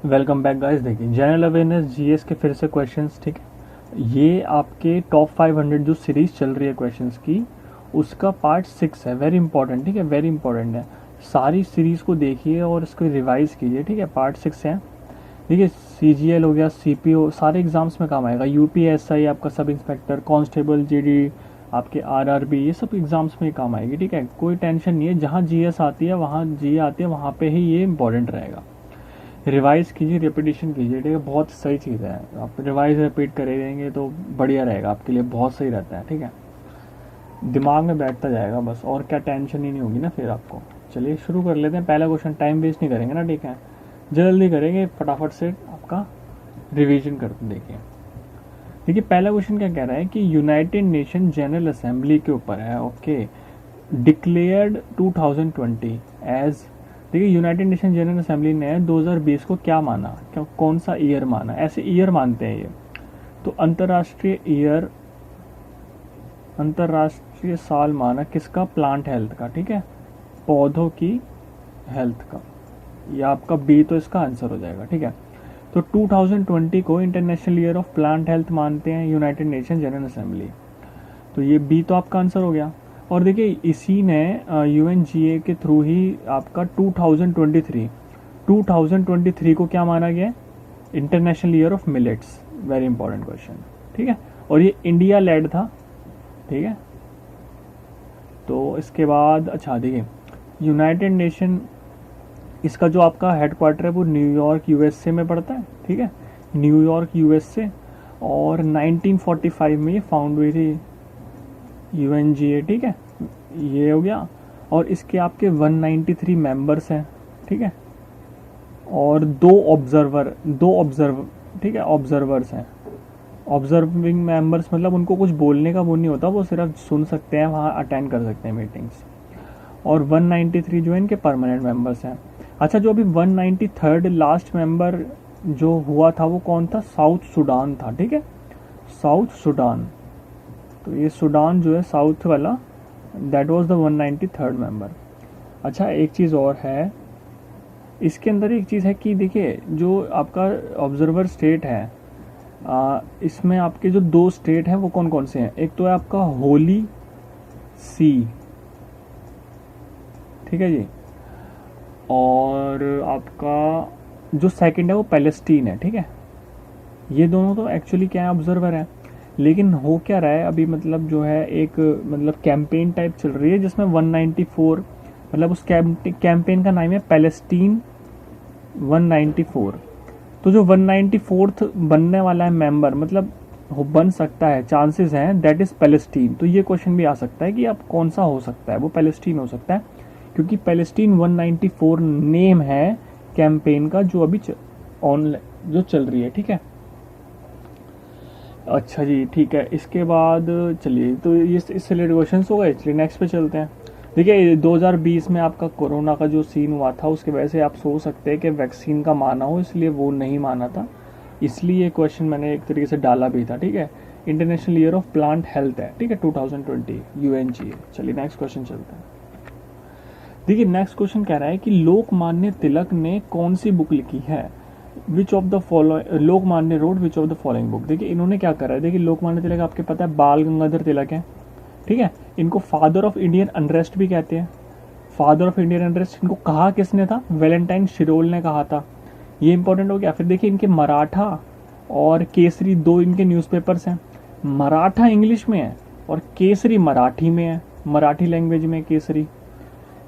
Welcome back guys. देखिए general awareness GS के फिर से क्वेश्चंस, ठीक है। ये आपके टॉप 500 जो सीरीज चल रही है क्वेश्चंस की, उसका पार्ट 6 है। वेरी इंपॉर्टेंट, ठीक है, वेरी इंपॉर्टेंट है। सारी सीरीज को देखिए और इसको रिवाइज कीजिए, ठीक है। पार्ट 6 है। देखिए सीजीएल हो गया, सीपीओ, सारे एग्जाम्स में काम आएगा। यूपीएसआई, आपका सब इंस्पेक्टर, कांस्टेबल, जीडी, आपके आरआरबी, ये सब एग्जाम्स में काम आएगी, ठीक है। कोई टेंशन नहीं है, जहाँ जीएस आती है वहाँ जी आती है, वहाँ पे ही ये इंपॉर्टेंट रहेगा। रिवाइज कीजिए, रिपीटिशन कीजिए, ठीक है। बहुत सही चीज़ है, आप रिवाइज रिपीट करेंगे तो बढ़िया रहेगा आपके लिए, बहुत सही रहता है, ठीक है। दिमाग में बैठता जाएगा बस, और क्या टेंशन ही नहीं होगी ना फिर आपको। चलिए शुरू कर लेते हैं। पहला क्वेश्चन, टाइम वेस्ट नहीं करेंगे ना, ठीक है, जल्दी करेंगे, फटाफट से आपका रिवीजन करते देखिए। देखिए पहला क्वेश्चन क्या कह रहा है कि यूनाइटेड नेशन जनरल असेंबली के ऊपर है, ओके। डिक्लेयर्ड 2020 एज, देखिए यूनाइटेड नेशन जनरल असेंबली ने 2020 को क्या माना, क्या कौन सा ईयर माना, ऐसे ईयर मानते हैं ये। तो अंतर्राष्ट्रीय ईयर, अंतर्राष्ट्रीय साल माना किसका, प्लांट हेल्थ का, ठीक है, पौधों की हेल्थ का। ये आपका बी तो इसका आंसर हो जाएगा, ठीक है। तो 2020 को international year of plant health मानते हैं यूनाइटेड नेशन जनरल असेंबली। तो ये बी तो आपका आंसर हो गया। और देखिए इसी ने यूएनजीए के थ्रू ही आपका 2023 को क्या माना गया, international year of millets. Very important question, ठीक है। और ये इंडिया लेड था, ठीक है। तो इसके बाद अच्छा देखिए, यूनाइटेड नेशन, इसका जो आपका हेडक्वार्टर है वो न्यूयॉर्क यूएसए में पड़ता है, ठीक है, न्यूयॉर्क यूएसए। और 1945 में ये फाउंड हुई थी यूएनजीए, ठीक है, ये हो गया। और इसके आपके 193 मेंबर्स हैं, ठीक है, और दो ऑब्जर्व, ठीक है, ऑब्जर्वर्स हैं। ऑब्जर्विंग मेंबर्स मतलब उनको कुछ बोलने का वो नहीं होता, वो सिर्फ सुन सकते हैं, वहाँ अटेंड कर सकते हैं मीटिंग्स। और 193 जो है इनके परमानेंट मेंबर्स हैं। अच्छा, जो अभी 193rd लास्ट मेंबर जो हुआ था वो कौन था, साउथ सूडान था, ठीक है, साउथ सूडान। तो ये सूडान जो है साउथ वाला, that was the 193rd member. अच्छा एक चीज़ और है इसके अंदर, एक चीज़ है कि देखिए जो आपका ऑब्जर्वर स्टेट है, इसमें आपके जो दो स्टेट हैं वो कौन कौन से हैं। एक तो है आपका होली सी, ठीक है जी, और आपका जो सेकंड है वो पैलेस्टीन है, ठीक है। ये दोनों तो एक्चुअली क्या है, ऑब्जर्वर है। लेकिन हो क्या रहा है अभी, मतलब जो है एक मतलब कैंपेन टाइप चल रही है जिसमें 194, मतलब उस कैंपेन का नाम है पैलेस्टीन 194। तो जो 194th बनने वाला है मेंबर, मतलब हो बन सकता है, चांसेस हैं, दैट इज पैलेस्टीन। तो ये क्वेश्चन भी आ सकता है कि अब कौन सा हो सकता है, वो पैलेस्टीन हो सकता है, क्योंकि पैलेस्टीन 194 नेम है कैंपेन का जो अभी ऑनलाइन जो चल रही है, ठीक है। अच्छा जी, ठीक है। इसके बाद चलिए, तो ये इससे रिलेटेड क्वेश्चन हो गए, चलिए नेक्स्ट पे चलते हैं। देखिए 2020 में आपका कोरोना का जो सीन हुआ था उसके वजह से आप सोच सकते हैं कि वैक्सीन का माना हो, इसलिए वो नहीं माना था, इसलिए ये क्वेश्चन मैंने एक तरीके से डाला भी था, ठीक है। International year of plant health है, ठीक है, 2020 यूएनजीए। चलिए नेक्स्ट क्वेश्चन चलते हैं। देखिए नेक्स्ट क्वेश्चन कह रहा है कि लोकमान्य तिलक ने कौन सी बुक लिखी है, विच of the following, Lokmanya road which of the following book. देखिए इन्होंने क्या करा है, देखिए लोकमान्य तिलक आपके पता है बाल गंगाधर तिलक है, ठीक है। इनको फादर ऑफ इंडियन अनरेस्ट भी कहते हैं। फादर ऑफ इंडियन अनरेस्ट इनको कहा किसने था, वैलेंटाइन शिरोल ने कहा था। ये इंपॉर्टेंट हो गया। फिर देखिए इनके मराठा और केसरी दो इनके न्यूज़पेपर्स हैं। मराठा इंग्लिश में है और केसरी मराठी में है, मराठी लैंग्वेज में केसरी,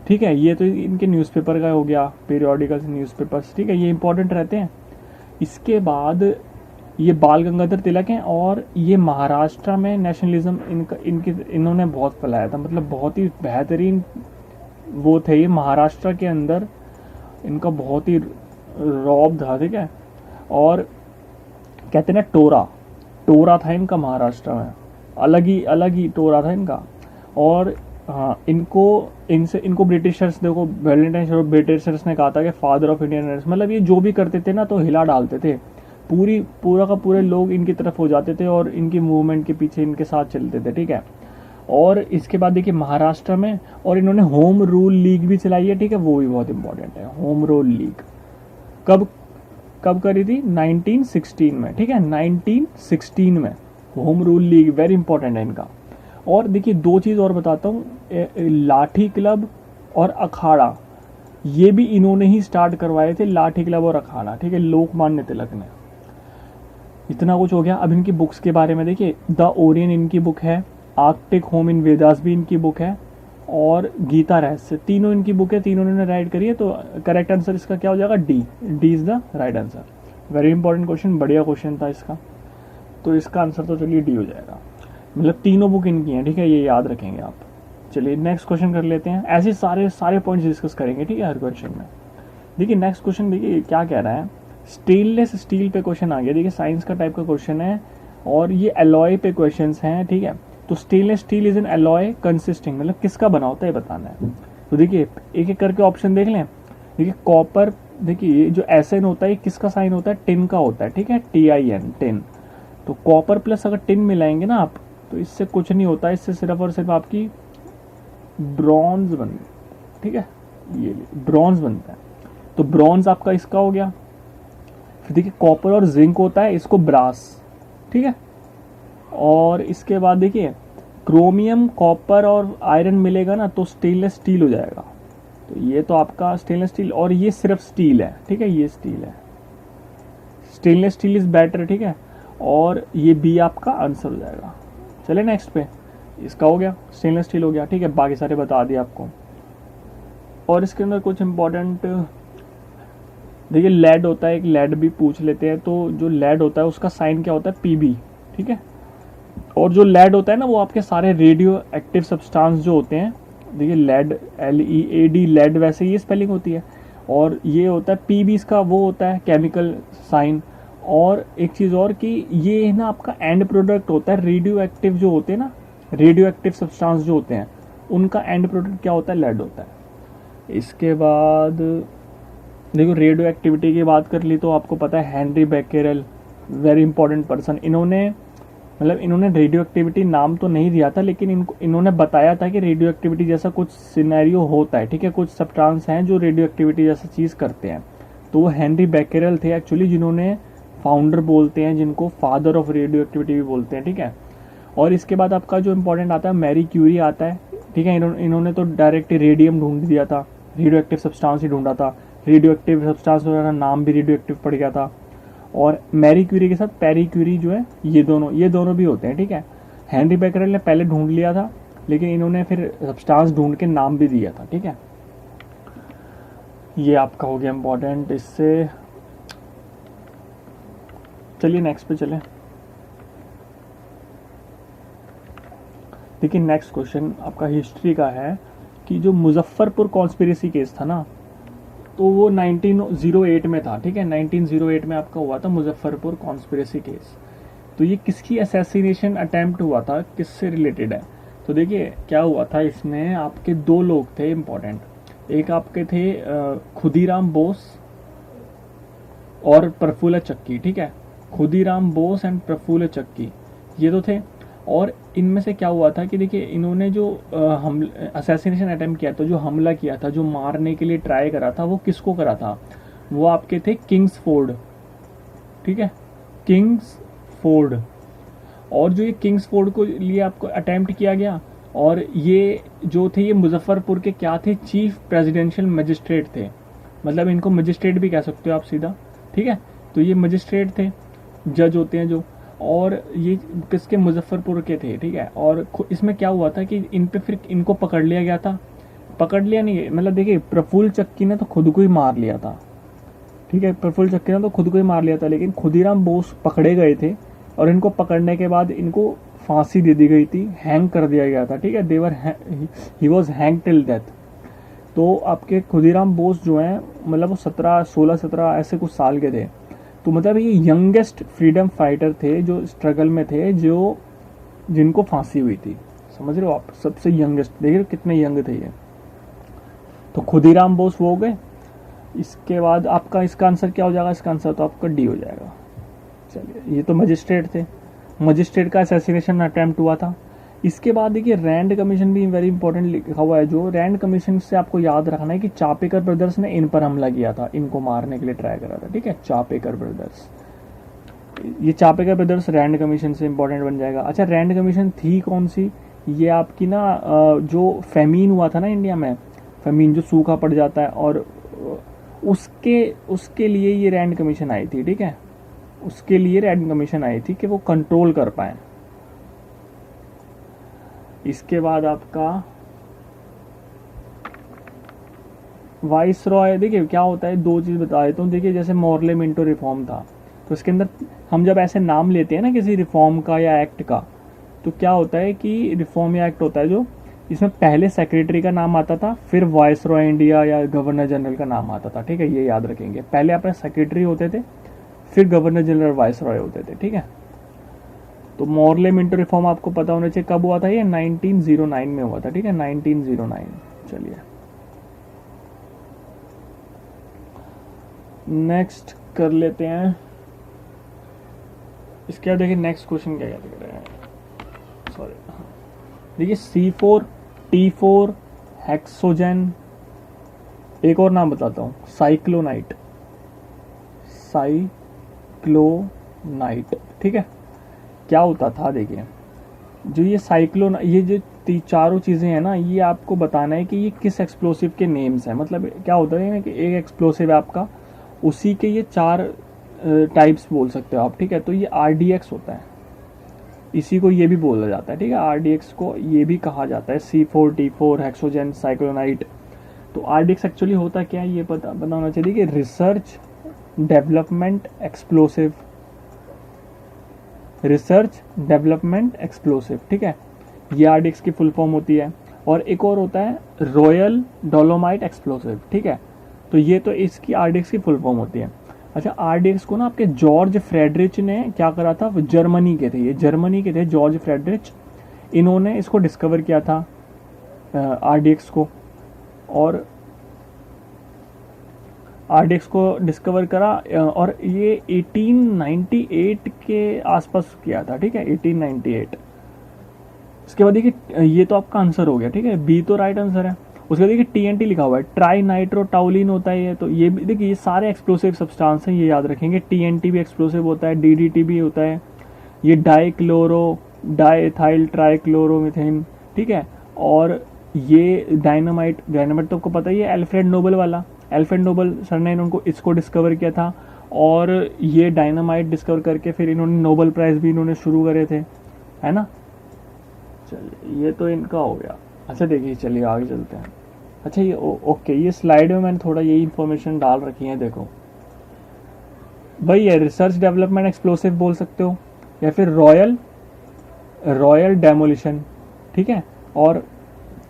ठीक है। ये तो इनके न्यूज़पेपर का हो गया, पीरियोडिकल न्यूज़पेपर्स, ठीक है, ये इंपॉर्टेंट रहते हैं। इसके बाद ये बाल गंगाधर तिलक हैं, और ये महाराष्ट्र में नेशनलिज्म इन्होंने बहुत फैलाया था, मतलब बहुत ही बेहतरीन वो थे ये महाराष्ट्र के अंदर, इनका बहुत ही रौब था, ठीक है। और कहते हैं ना टोरा, टोरा था इनका महाराष्ट्र में, अलग ही टोरा था इनका। और हाँ, इनको ब्रिटिशर्स, देखो वैलेंटाइन ब्रिटिशर्स ने कहा था कि फादर ऑफ इंडियन, मतलब ये जो भी करते थे ना तो हिला डालते थे, पूरा का पूरे लोग इनकी तरफ हो जाते थे और इनकी मूवमेंट के पीछे इनके साथ चलते थे, ठीक है। और इसके बाद देखिए महाराष्ट्र में, और इन्होंने होम रूल लीग भी चलाई है, ठीक है, वो भी बहुत इंपॉर्टेंट है, होम रूल लीग। कब कब करी थी? 1916 में, ठीक है, 1916 में home rule league, very important है इनका। और देखिए दो चीज़ और बताता हूँ, लाठी क्लब और अखाड़ा, ये भी इन्होंने ही स्टार्ट करवाए थे, लाठी क्लब और अखाड़ा, ठीक है, लोकमान्य तिलक ने। इतना कुछ हो गया। अब इनकी बुक्स के बारे में देखिए, द ओरियन इनकी बुक है, आर्कटिक होम इन वेदास भी इनकी बुक है, और गीता रहस्य, तीनों इनकी बुक है, तीनों इन्होंने राइट करी है। तो करेक्ट आंसर इसका क्या हो जाएगा? D, D is the right answer. Very important question, बढ़िया क्वेश्चन था इसका, तो इसका आंसर तो चलिए डी हो जाएगा। मतलब तीनों बुक इनकी हैं, ठीक है, ये याद रखेंगे आप। चलिए नेक्स्ट क्वेश्चन कर लेते हैं, ऐसे सारे पॉइंट्स डिस्कस करेंगे, ठीक है, हर क्वेश्चन में। देखिए नेक्स्ट क्वेश्चन, देखिए क्या कह रहा है, स्टेनलेस स्टील पे क्वेश्चन आ गया। देखिए साइंस का टाइप का क्वेश्चन है, और ये एलॉय पे क्वेश्चंस हैं, ठीक है। तो stainless steel is an alloy consisting, मतलब किसका बना होता है बताना है। तो देखिए एक एक करके ऑप्शन देख लें। देखिए कॉपर, देखिए ये जो एसएन होता है, किसका साइन होता है? टिन का होता है, ठीक है, TIN, टिन। तो कॉपर प्लस अगर टिन मिलाएंगे ना आप, तो इससे कुछ नहीं होता, इससे सिर्फ और सिर्फ आपकी ब्रॉन्ज बन, ठीक है, ये ब्रॉन्ज बनता है। तो ब्रॉन्ज आपका इसका हो गया। फिर देखिए कॉपर और जिंक होता है, इसको ब्रास, ठीक है। और इसके बाद देखिए क्रोमियम, कॉपर और आयरन मिलेगा ना, तो स्टेनलेस स्टील हो जाएगा। तो ये तो आपका स्टेनलेस स्टील, और ये सिर्फ स्टील है, ठीक है, ये स्टील है, स्टेनलेस स्टील इज बेटर, ठीक है। और ये बी आपका आंसर हो जाएगा। चले नेक्स्ट पे, इसका हो गया, स्टेनलेस स्टील हो गया, ठीक है, बाकी सारे बता दिए आपको। और इसके अंदर कुछ इंपॉर्टेंट, देखिए लेड होता है, एक लेड भी पूछ लेते हैं। तो जो लेड होता है उसका साइन क्या होता है? PB, ठीक है। और जो लेड होता है ना, वो आपके सारे रेडियो एक्टिव सब्सटेंस जो होते हैं, देखिए लेड, LEAD, लेड, वैसे ये स्पेलिंग होती है। और ये होता है PB, इसका वो होता है केमिकल साइन। और एक चीज़ और कि ये ना आपका एंड प्रोडक्ट होता है, रेडियो एक्टिव जो होते हैं ना, रेडियो एक्टिव सब्सटेंस जो होते हैं, उनका एंड प्रोडक्ट क्या होता है? लेड होता है। इसके बाद देखो रेडियो एक्टिविटी की बात कर ली, तो आपको पता है हेनरी बेकेरेल, वेरी इंपॉर्टेंट पर्सन। इन्होंने रेडियो एक्टिविटी नाम तो नहीं दिया था, लेकिन इन्होंने बताया था कि रेडियो एक्टिविटी जैसा कुछ सिनेरियो होता है, ठीक है, कुछ सब्सटेंस हैं जो रेडियो एक्टिविटी जैसा चीज़ करते हैं। तो वो हेनरी बेकेरेल थे एक्चुअली, जिन्होंने फाउंडर बोलते हैं, जिनको फादर ऑफ रेडियो एक्टिविटी भी बोलते हैं, ठीक है। और इसके बाद आपका जो इंपॉर्टेंट आता है, मैरी क्यूरी आता है, ठीक है। इन्होंने तो डायरेक्ट रेडियम ढूंढ दिया था, रेडियो एक्टिव सब्सटेंस ही ढूंढा था, रेडियो एक्टिव सब्सटेंस का नाम भी रेडियो एक्टिव पड़ गया था। और मैरी क्यूरी के साथ पेरी क्यूरी जो है, ये दोनों भी होते हैं, ठीक है। हेनरी बेकेरेल ने पहले ढूंढ लिया था, लेकिन इन्होंने फिर सब्सटेंस ढूंढ के नाम भी दिया था, ठीक है। ये आपका हो गया इंपॉर्टेंट। इससे चलिए नेक्स्ट पे चलें। देखिए नेक्स्ट क्वेश्चन आपका हिस्ट्री का है कि जो मुजफ्फरपुर कॉन्स्पिरेसी केस था ना, तो वो 1908 में था, ठीक है, 1908 में आपका हुआ था मुजफ्फरपुर कॉन्स्पिरेसी केस। तो ये किसकी असैसिनेशन अटेम्प्ट हुआ था, किससे रिलेटेड है? तो देखिए क्या हुआ था, इसमें आपके दो लोग थे इंपॉर्टेंट, एक आपके थे खुदीराम बोस और प्रफुल्ल चक्की, ठीक है, खुदीराम बोस एंड प्रफुल्ल चक्की, ये तो थे। और इनमें से क्या हुआ था कि देखिए इन्होंने जो असैसिनेशन अटेम्प्ट किया था, जो हमला किया था, जो मारने के लिए ट्राई करा था, वो किसको करा था? वो आपके थे किंग्सफोर्ड, ठीक है, किंग्सफोर्ड। और जो ये किंग्सफोर्ड को लिए आपको अटेम्प्ट किया गया, और ये जो थे ये मुजफ्फरपुर के क्या थे? चीफ प्रेसिडेंशियल मजिस्ट्रेट थे, मतलब इनको मजिस्ट्रेट भी कह सकते हो आप सीधा, ठीक है। तो ये मजिस्ट्रेट थे, जज होते हैं जो, और ये किसके? मुजफ्फरपुर के थे, ठीक है। और इसमें क्या हुआ था कि इन पे फिर इनको पकड़ लिया गया था, पकड़ लिया नहीं, मतलब देखिए प्रफुल्ल चक्की ने तो खुद को ही मार लिया था, ठीक है, प्रफुल्ल चक्की ने तो खुद को ही मार लिया था, लेकिन खुदीराम बोस पकड़े गए थे, और इनको पकड़ने के बाद इनको फांसी दे दी गई थी, हैंग कर दिया गया था, ठीक है, there he was hang till death. तो आपके खुदीराम बोस जो हैं, मतलब वो 16-17 ऐसे कुछ साल के थे। तो मतलब ये यंगेस्ट फ्रीडम फाइटर थे जो स्ट्रगल में थे, जो जिनको फांसी हुई थी, समझ रहे हो आप, सबसे यंगेस्ट, देखिए कितने यंग थे ये। तो खुदीराम बोस वो हो गए। इसके बाद आपका इसका आंसर क्या हो जाएगा? इसका आंसर तो आपका डी हो जाएगा। चलिए, ये तो मजिस्ट्रेट थे, मजिस्ट्रेट का असैसिनेशन अटेम्प्ट हुआ था। इसके बाद देखिए रैंड कमीशन भी वेरी इंपॉर्टेंट लिखा हुआ है, जो रैंड कमीशन से आपको याद रखना है कि चापेकर ब्रदर्स ने इन पर हमला किया था, इनको मारने के लिए ट्राई करा था, ठीक है, चापेकर ब्रदर्स। ये चापेकर ब्रदर्स रैंड कमीशन से इंपॉर्टेंट बन जाएगा। अच्छा, रैंड कमीशन थी कौन सी? ये आपकी ना जो फेमीन हुआ था ना इंडिया में, फेमीन जो सूखा पड़ जाता है, और उसके लिए ये रैंड कमीशन आई थी, ठीक है, उसके लिए रैंड कमीशन आई थी कि वो कंट्रोल कर पाए। इसके बाद आपका वाइस रॉय, देखिए क्या होता है, दो चीज़ बता देता हूँ। देखिए जैसे मॉर्ले मिंटो रिफॉर्म था, तो इसके अंदर हम जब ऐसे नाम लेते हैं ना किसी रिफॉर्म का या एक्ट का, तो क्या होता है कि रिफॉर्म या एक्ट होता है जो इसमें पहले सेक्रेटरी का नाम आता था, फिर वाइस रॉय इंडिया या गवर्नर जनरल का नाम आता था, ठीक है, ये याद रखेंगे। पहले अपने सेक्रेटरी होते थे, फिर गवर्नर जनरल वाइस रॉय होते थे, ठीक है। तो मॉर्ले मिंटो रिफॉर्म आपको पता होना चाहिए कब हुआ था, ये 1909 में हुआ था, ठीक है, 1909। चलिए नेक्स्ट कर लेते हैं। इसके बाद देखिए नेक्स्ट क्वेश्चन क्या याद कर रहे हैं, सॉरी, देखिए C4 T4 हेक्सोजेन, एक और नाम बताता हूँ, साइक्लोनाइट, साइक्लोनाइट, ठीक है। क्या होता था, देखिए जो ये ये जो चारों चीज़ें हैं ना, ये आपको बताना है कि ये किस एक्सप्लोसिव के नेम्स हैं। मतलब क्या होता है कि एक एक्सप्लोसिव है आपका, उसी के ये चार टाइप्स बोल सकते हो आप, ठीक है। तो ये RDX होता है, इसी को ये भी बोला जाता है, ठीक है, RDX को ये भी कहा जाता है, C4 T4 हेक्सोजेन साइक्लोनाइट। तो RDX एक्चुअली होता क्या है ये पता होना चाहिए कि research development explosive, research development explosive, ठीक है, ये RDX की फुल फॉर्म होती है। और एक और होता है रॉयल डोलोमाइट एक्सप्लोसिव, ठीक है, तो ये तो इसकी RDX की फुल फॉर्म होती है। अच्छा, RDX को ना आपके जॉर्ज फ्रेडरिच ने क्या करा था, जर्मनी के थे, ये जर्मनी के थे जॉर्ज फ्रेडरिच, इन्होंने इसको डिस्कवर किया था RDX को, और RDX को डिस्कवर करा, और ये 1898 के आसपास किया था, ठीक है, 1898। इसके बाद देखिए ये तो आपका आंसर हो गया, ठीक है, बी तो राइट आंसर है। उसके बाद देखिए TNT लिखा हुआ है, ट्राई नाइट्रो टाउलिन होता है ये, तो ये भी देखिए ये सारे एक्सप्लोसिव सब्सटेंस हैं, ये याद रखेंगे। TNT भी एक्सप्लोसिव होता है, DDT भी होता है, ये डाइएथाइल ट्राइक्लोरोमीथेन, ठीक है। और ये डायनामाइट तो आपको पता ही है, अल्फ्रेड नोबल वाला, अल्फ्रेड नोबल सर ने उनको इसको डिस्कवर किया था, और ये डायनामाइट डिस्कवर करके फिर इन्होंने नोबल प्राइज़ भी इन्होंने शुरू करे थे, है ना। चलिए ये तो इनका हो गया। अच्छा देखिए चलिए आगे चलते हैं। अच्छा ये ओके, ये स्लाइड में मैंने थोड़ा यही इन्फॉर्मेशन डाल रखी है, देखो भाई, ये रिसर्च डेवलपमेंट एक्सप्लोसिव बोल सकते हो, या फिर रॉयल डेमोलिशन, ठीक है। और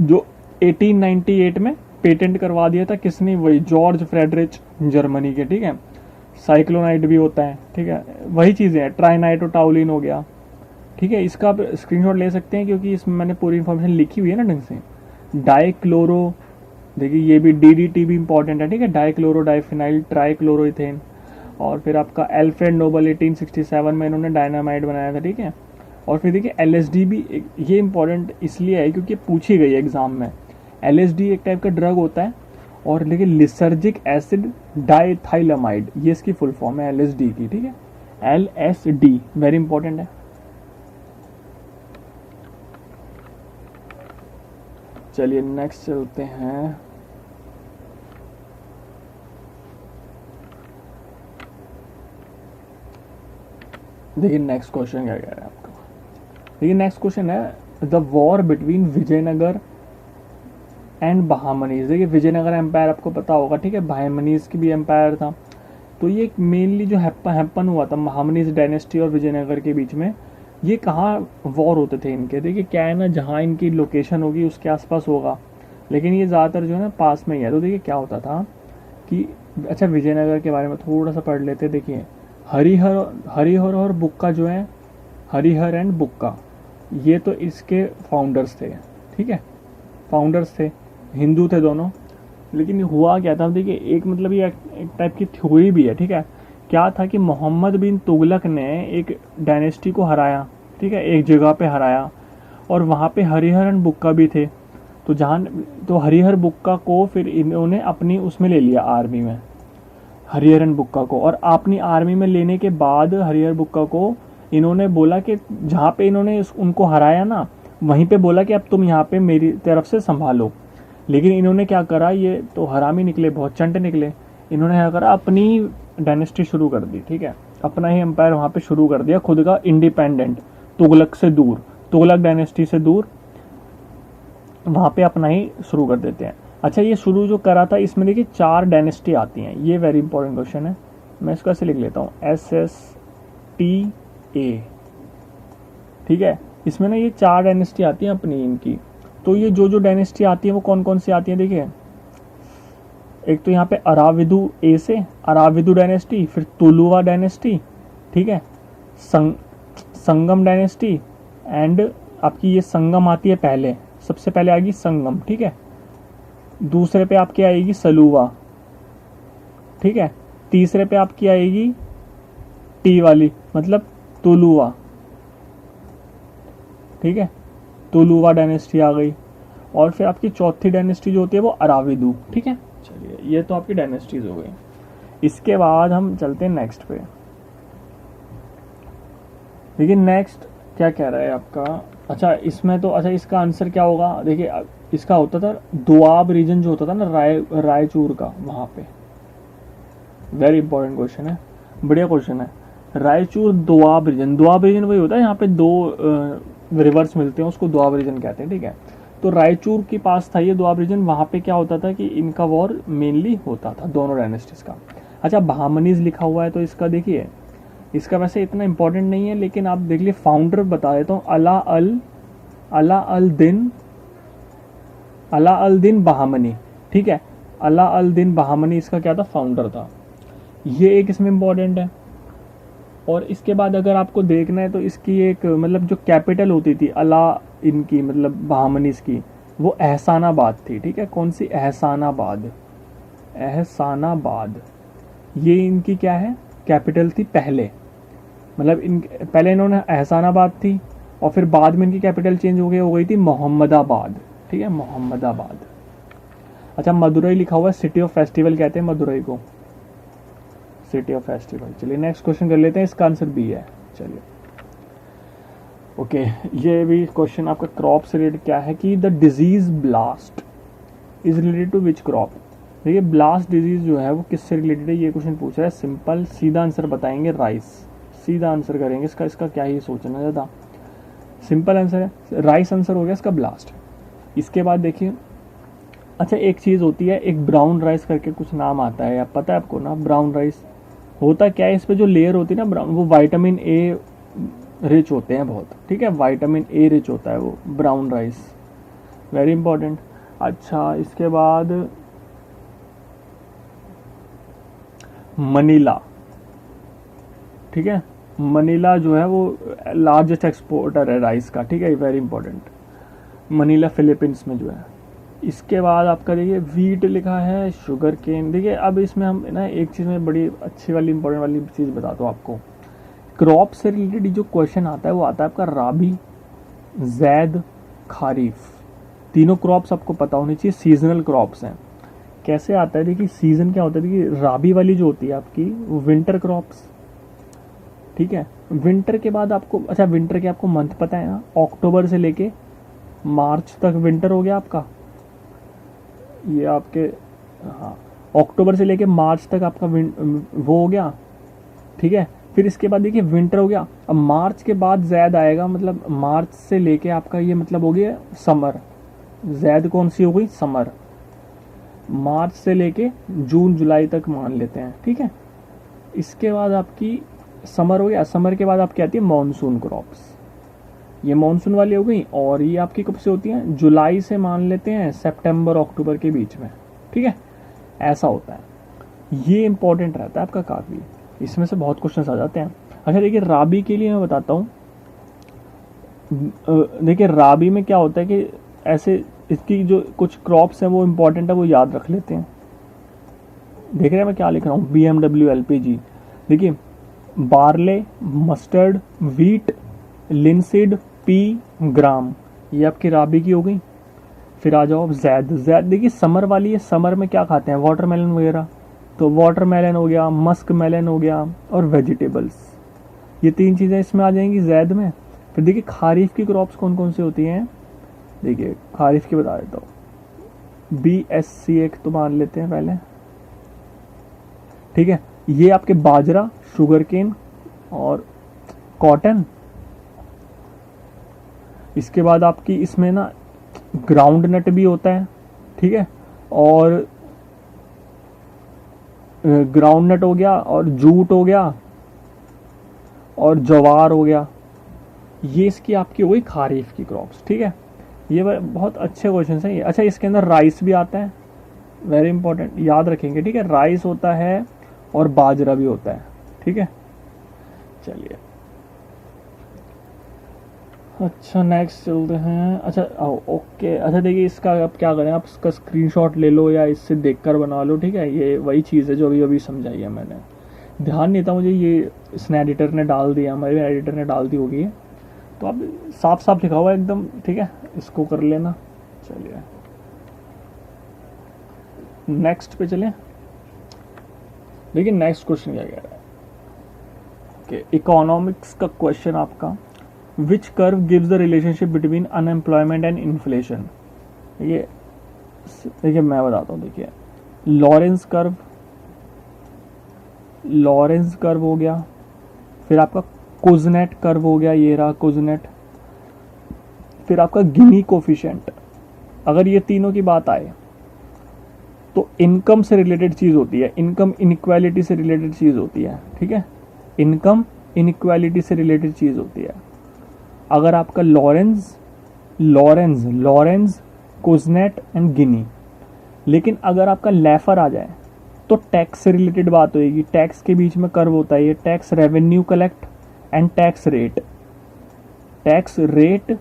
जो 1898 में पेटेंट करवा दिया था किसने, वही जॉर्ज फ्रेडरिच जर्मनी के, ठीक है। साइक्लोनाइट भी होता है, ठीक है, वही चीज़ें हैं, ट्राइनाइट्रोटाउलिन हो गया, ठीक है। इसका आप स्क्रीनशॉट ले सकते हैं क्योंकि इसमें मैंने पूरी इन्फॉर्मेशन लिखी हुई है ना ढंग से। डाइक्लोरो, देखिए ये भी DDT भी इंपॉर्टेंट है, ठीक है, डाइक्लोरो डाइफिनाइल ट्राइक्लोरोइथेन। और फिर आपका अल्फ्रेड नोबल 1867 में इन्होंने डायनामाइट बनाया था, ठीक है। और फिर देखिए LSD भी, ये इंपॉर्टेंट इसलिए है क्योंकि पूछी गई है एग्जाम में। LSD एक टाइप का ड्रग होता है, और लेकिन लिसर्जिक एसिड डाइथाइलामाइड, ये इसकी फुल फॉर्म है LSD की, ठीक है, LSD वेरी इंपॉर्टेंट है। चलिए नेक्स्ट चलते हैं। देखिए नेक्स्ट क्वेश्चन क्या कह रहा है आपका, देखिए नेक्स्ट क्वेश्चन है the war between Vijayanagar and Bahmanis. देखिए विजयनगर एम्पायर आपको पता होगा, ठीक है, बहामनीज की भी एम्पायर था। तो ये मेनली जो हैप्पन हुआ था बहामनीज डायनेस्टी और विजयनगर के बीच में, ये कहाँ वॉर होते थे इनके। देखिए क्या है ना, जहाँ इनकी लोकेशन होगी उसके आसपास होगा, लेकिन ये ज़्यादातर जो है ना पास में ही है। तो देखिए क्या होता था कि, अच्छा विजयनगर के बारे में थोड़ा सा पढ़ लेते। देखिए हरिहर और बुक्का जो है, हरिहर एंड बुक्का, ये तो इसके फाउंडर्स थे, ठीक है, फाउंडर्स थे, हिंदू थे दोनों। लेकिन हुआ क्या था, देखिए एक मतलब ये एक टाइप की थ्योरी भी है, ठीक है। क्या था कि मोहम्मद बिन तुगलक ने एक डायनेस्टी को हराया, ठीक है, एक जगह पे हराया, और वहाँ पे हरिहरन बुक्का भी थे। तो हरिहर बुक्का को फिर इन्होंने अपनी उसमें ले लिया आर्मी में, हरिहरन बुक्का को। और अपनी आर्मी में लेने के बाद हरिहर बुक्का को इन्होंने बोला कि जहाँ पे इन्होंने उनको हराया ना, वहीं पे बोला कि अब तुम यहाँ पे मेरी तरफ से संभालो। लेकिन इन्होंने क्या करा, ये तो हरामी निकले, बहुत चंट निकले। इन्होंने क्या करा, अपनी डायनेस्टी शुरू कर दी, ठीक है, अपना ही एम्पायर वहाँ पे शुरू कर दिया, खुद का इंडिपेंडेंट, तुगलक से दूर, तुगलक डायनेस्टी से दूर, वहाँ पे अपना ही शुरू कर देते हैं। अच्छा, ये शुरू जो करा था, इसमें देखिए 4 डायनेस्टी आती हैं। ये वेरी इंपॉर्टेंट क्वेश्चन है, मैं इसको ऐसे लिख लेता हूँ, SSTA, ठीक है। इसमें ना ये 4 डायनेस्टी आती हैं अपनी इनकी। तो ये जो डायनेस्टी आती है वो कौन कौन सी आती है, देखिए। एक तो यहाँ पे अराविदु ए से, अराविदु डायनेस्टी, फिर तुलुवा डायनेस्टी, ठीक है, संगम डायनेस्टी, एंड आपकी ये संगम आती है पहले, सबसे पहले आएगी संगम, ठीक है। दूसरे पे आपकी आएगी सलुवा, ठीक है। तीसरे पे आपकी आएगी टी वाली, मतलब तुलुवा, ठीक है, तुलुवा डायनेस्टी आ गई। और फिर आपकी चौथी डायनेस्टी जो होती है वो अराविदु, ठीक है। चलिए, ये तो आपकी डायनेस्टीज हो गई। इसके बाद हम चलते हैं नेक्स्ट पे। देखिए नेक्स्ट क्या कह रहा है आपका। अच्छा, इसमें तो अच्छा इसका आंसर क्या होगा, देखिए इसका होता था दोआब रीजन जो होता था ना, रायचूर का, वहां पे। वेरी इंपॉर्टेंट क्वेश्चन है, बढ़िया क्वेश्चन है। रायचूर दोआब रीजन, दोआब रीजन वही होता है यहाँ पे 2 रिवर्स मिलते हैं, उसको दोआब रीजन कहते हैं, ठीक है। तो रायचूर के पास था ये दोआब रीजन। वहां पे क्या होता था कि इनका वॉर मेनली होता था, दोनों डायनेस्टीज का। अच्छा, बहामनीज लिखा हुआ है, तो इसका देखिए, इसका वैसे इतना इंपॉर्टेंट नहीं है, लेकिन आप देख लीजिए, फाउंडर बता देता हूँ, अला अल दिन बहामनी, ठीक है। अला अल दिन बहामनी इसका क्या था, फाउंडर था। ये एक इसमें इंपॉर्टेंट है। और इसके बाद अगर आपको देखना है तो इसकी एक मतलब जो कैपिटल होती थी अला इनकी, मतलब बहामनीस की, वो एहसानाबाद थी, ठीक है। कौन सी, एहसानाबाद, एहसानाबाद। ये इनकी क्या है, कैपिटल थी पहले, मतलब पहले इन्होंने एहसानाबाद थी, और फिर बाद में इनकी कैपिटल चेंज हो गई थी मोहम्मदाबाद, ठीक है, मोहम्मदाबाद। अच्छा, मदुरई लिखा हुआ है, सिटी ऑफ फेस्टिवल कहते हैं मदुरई को, सिटी ऑफ फेस्टिवल। चलिए नेक्स्ट क्वेश्चन कर लेते हैं, इसका आंसर बी है। चलिए ओके, ये भी क्वेश्चन आपका क्रॉप से रिलेटेड क्या है कि the disease blast is related to which crop. देखिए ब्लास्ट डिजीज जो है वो किससे रिलेटेड है, ये क्वेश्चन पूछ रहा है। सिंपल सीधा आंसर बताएंगे, राइस, सीधा आंसर करेंगे इसका क्या ही सोचना ज़्यादा, सिंपल आंसर है, राइस आंसर हो गया इसका, ब्लास्ट। इसके बाद देखिए, अच्छा एक चीज़ होती है, एक ब्राउन राइस करके कुछ नाम आता है, आप पता है आपको ना, ब्राउन राइस होता क्या है, इस पे जो लेयर होती है ना ब्राउन, वो विटामिन ए रिच होते हैं बहुत, ठीक है, विटामिन ए रिच होता है वो ब्राउन राइस, वेरी इंपॉर्टेंट। अच्छा, इसके बाद मनीला, ठीक है, मनीला जो है वो लार्जेस्ट एक्सपोर्टर है राइस का, ठीक है, वेरी इंपॉर्टेंट, मनीला फिलीपींस में जो है। इसके बाद आपका देखिए वीट लिखा है, शुगर केन। देखिए अब इसमें हम ना एक चीज़ में बड़ी अच्छी वाली इंपॉर्टेंट वाली चीज़ बताता हूँ आपको, क्रॉप से रिलेटेड जो क्वेश्चन आता है वो आता है आपका राबी, जैद, खारीफ, तीनों क्रॉप्स आपको पता होनी चाहिए, सीजनल क्रॉप्स हैं। कैसे आता है, देखिए सीजन क्या होता है, देखिए राबी वाली जो होती है आपकी वो विंटर क्रॉप्स, ठीक है। विंटर के बाद आपको, अच्छा विंटर के आपको मंथ पता है ना, अक्टूबर से लेके मार्च तक विंटर हो गया आपका, ये आपके, हाँ, अक्टूबर से लेके मार्च तक आपका वो हो गया, ठीक है। फिर इसके बाद देखिए विंटर हो गया, अब मार्च के बाद जैद आएगा, मतलब मार्च से लेके आपका ये मतलब हो गया समर, जैद कौन सी हो गई, समर, मार्च से लेके जून जुलाई तक मान लेते हैं, ठीक है। इसके बाद आपकी समर हो गया, समर के बाद आपकी आती है मॉनसून क्रॉप्स, ये मॉनसून वाली हो गई, और ये आपकी कब से होती हैं, जुलाई से मान लेते हैं सितंबर अक्टूबर के बीच में, ठीक है, ऐसा होता है। ये इंपॉर्टेंट रहता है आपका काफ़ी, इसमें से बहुत क्वेश्चंस आ जाते हैं। अच्छा देखिए राबी के लिए मैं बताता हूँ, देखिए राबी में क्या होता है कि ऐसे इसकी जो कुछ क्रॉप्स हैं वो इंपॉर्टेंट है, वो याद रख लेते हैं। देख रहे हैं मैं क्या लिख रहा हूँ, BMW LPG, देखिए barley, mustard, wheat, linseed, pea, gram, ये आपकी राबी की हो गई। फिर आ जाओ जैद। जैद देखिए समर वाली है, समर में क्या खाते हैं, वाटरमेलन वगैरह, तो वाटरमेलन हो गया, मस्क मेलन हो गया और वेजिटेबल्स, ये 3 चीज़ें इसमें आ जाएंगी जैद में। फिर देखिए खारीफ की क्रॉप्स कौन कौन सी होती हैं, देखिए खारीफ की बता देता हूँ, BSC एक तो मान लेते हैं पहले, ठीक है। ये आपके बाजरा, शुगर केन और कॉटन। इसके बाद आपकी इसमें ना ग्राउंड नट भी होता है, ठीक है, और ग्राउंड नट हो गया और जूट हो गया और ज्वार हो गया। ये इसकी आपकी हो गई खारीफ की क्रॉप्स, ठीक है। ये बहुत अच्छे क्वेश्चन हैं ये। अच्छा इसके अंदर राइस भी आता है, वेरी इंपॉर्टेंट, याद रखेंगे, ठीक है। राइस होता है और बाजरा भी होता है, ठीक है। चलिए अच्छा नेक्स्ट चलते हैं। अच्छा ओके, अच्छा देखिए इसका आप क्या करें, आप इसका स्क्रीनशॉट ले लो या इससे देखकर बना लो, ठीक है। ये वही चीज़ है जो अभी अभी समझाई है मैंने, ध्यान नहीं था मुझे, ये इसने एडिटर ने डाल दिया, हमारे एडिटर ने डाल दी होगी, तो आप साफ साफ लिखा हुआ है एकदम, ठीक है, इसको कर लेना। चलिए नेक्स्ट पे चलें। देखिए नेक्स्ट क्वेश्चन क्या कह रहा है कि इकोनॉमिक्स का क्वेश्चन आपका, which curve gives the relationship between unemployment and inflation. ये देखिए मैं बताता हूँ, देखिए लॉरेंस कर्व, लॉरेंस कर्व हो गया, फिर आपका कुजनेट कर्व हो गया, ये रहा कुजनेट, फिर आपका गिनी कोफिशिएंट। अगर ये तीनों की बात आए तो इनकम से रिलेटेड चीज होती है, इनकम इनइक्वालिटी से रिलेटेड चीज होती है, ठीक है, इनकम इनइक्वालिटी से रिलेटेड चीज होती है। अगर आपका Lorenz Lorenz Lorenz Kuznets and Gini, लेकिन अगर आपका लेफर आ जाए तो टैक्स से रिलेटेड बात होगी। टैक्स के बीच में कर्व होता है, ये tax revenue collect and tax rate, tax rate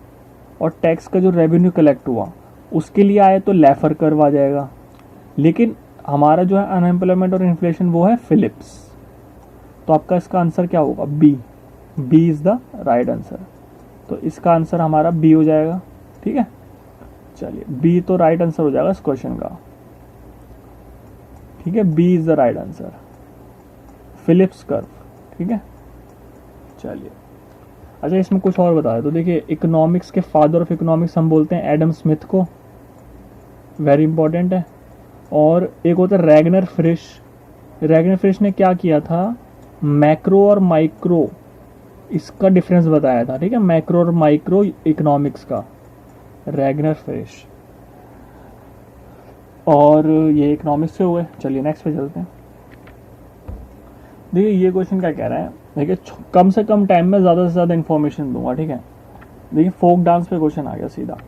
और टैक्स का जो रेवेन्यू कलेक्ट हुआ उसके लिए आए तो लेफर कर्व आ जाएगा। लेकिन हमारा जो है अनएम्प्लॉयमेंट और इन्फ्लेशन वो है फिलिप्स, तो आपका इसका आंसर क्या होगा, B, B is the right answer. तो इसका आंसर हमारा बी हो जाएगा, ठीक है। चलिए बी तो राइट आंसर हो जाएगा इस क्वेश्चन का, ठीक है, B is the right answer, Phillips curve, ठीक है। चलिए अच्छा इसमें कुछ और बताया, तो देखिए इकोनॉमिक्स के फादर ऑफ इकोनॉमिक्स हम बोलते हैं एडम स्मिथ को, वेरी इंपॉर्टेंट है। और एक होता है रैगनर फ्रिश, रैगनर फ्रिश ने क्या किया था, मैक्रो और माइक्रो इसका डिफरेंस बताया था, ठीक है, मैक्रो और माइक्रो इकोनॉमिक्स का, रैगनर फ्रिश। और ये इकोनॉमिक्स से हुए। चलिए नेक्स्ट पे चलते हैं। देखिए ये क्वेश्चन क्या कह रहा है, देखिए कम से कम टाइम में ज़्यादा से ज़्यादा इन्फॉर्मेशन दूंगा, ठीक है। देखिए फोक डांस पे क्वेश्चन आ गया सीधा,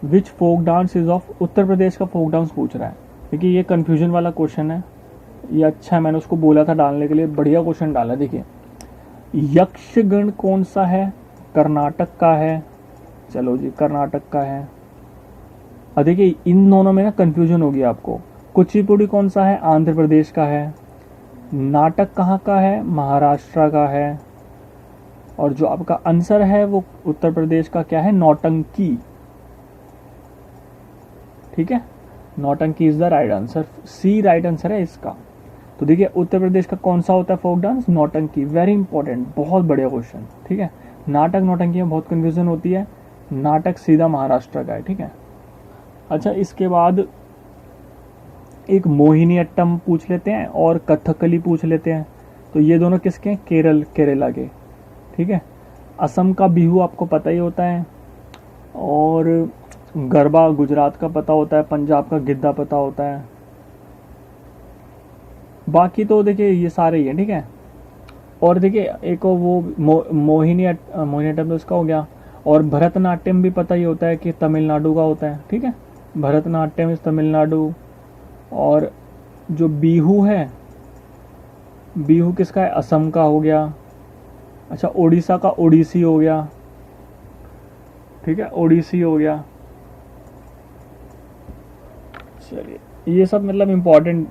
विच folk dance is of, Uttar Pradesh का फोक डांस पूछ रहा है। देखिए ये कन्फ्यूजन वाला क्वेश्चन है, ये अच्छा है, मैंने उसको बोला था डालने के लिए, बढ़िया क्वेश्चन डाला। देखिए यक्षगण कौन सा है, कर्नाटक का है, चलो जी कर्नाटक का है। और देखिए इन दोनों में ना कन्फ्यूजन होगी आपको, कुचिपुड़ी कौन सा है, आंध्र प्रदेश का है, नाटक कहाँ का है, महाराष्ट्र का है, और जो आपका आंसर है वो उत्तर प्रदेश का क्या है, नौटंकी, ठीक है, Nautanki is the right answer, C right answer है इसका। तो देखिए उत्तर प्रदेश का कौन सा होता है फोक डांस, नौटंकी, वेरी इंपॉर्टेंट, बहुत बढ़िया क्वेश्चन, ठीक है। नाटक नौटंकी में बहुत कंफ्यूजन होती है, नाटक सीधा महाराष्ट्र का है, ठीक है। अच्छा इसके बाद एक मोहिनी अट्टम पूछ लेते हैं और कथकली पूछ लेते हैं। तो ये दोनों किसके हैं, केरला के, ठीक है। असम का बिहू आपको पता ही होता है, और गरबा गुजरात का पता होता है, पंजाब का गिद्दा पता होता है, बाकी तो देखिए ये सारे ही हैं, ठीक है। और देखिए एक वो मोहिनी अट्टम तो इसका हो गया, और भरतनाट्यम भी पता ही होता है कि तमिलनाडु का होता है, ठीक है, भरतनाट्यम इस तमिलनाडु। और जो बिहू है, बिहू किसका है, असम का हो गया। अच्छा उड़ीसा का ओडिसी हो गया, ठीक है, ओडिसी हो गया। चलिए ये सब मतलब इम्पोर्टेंट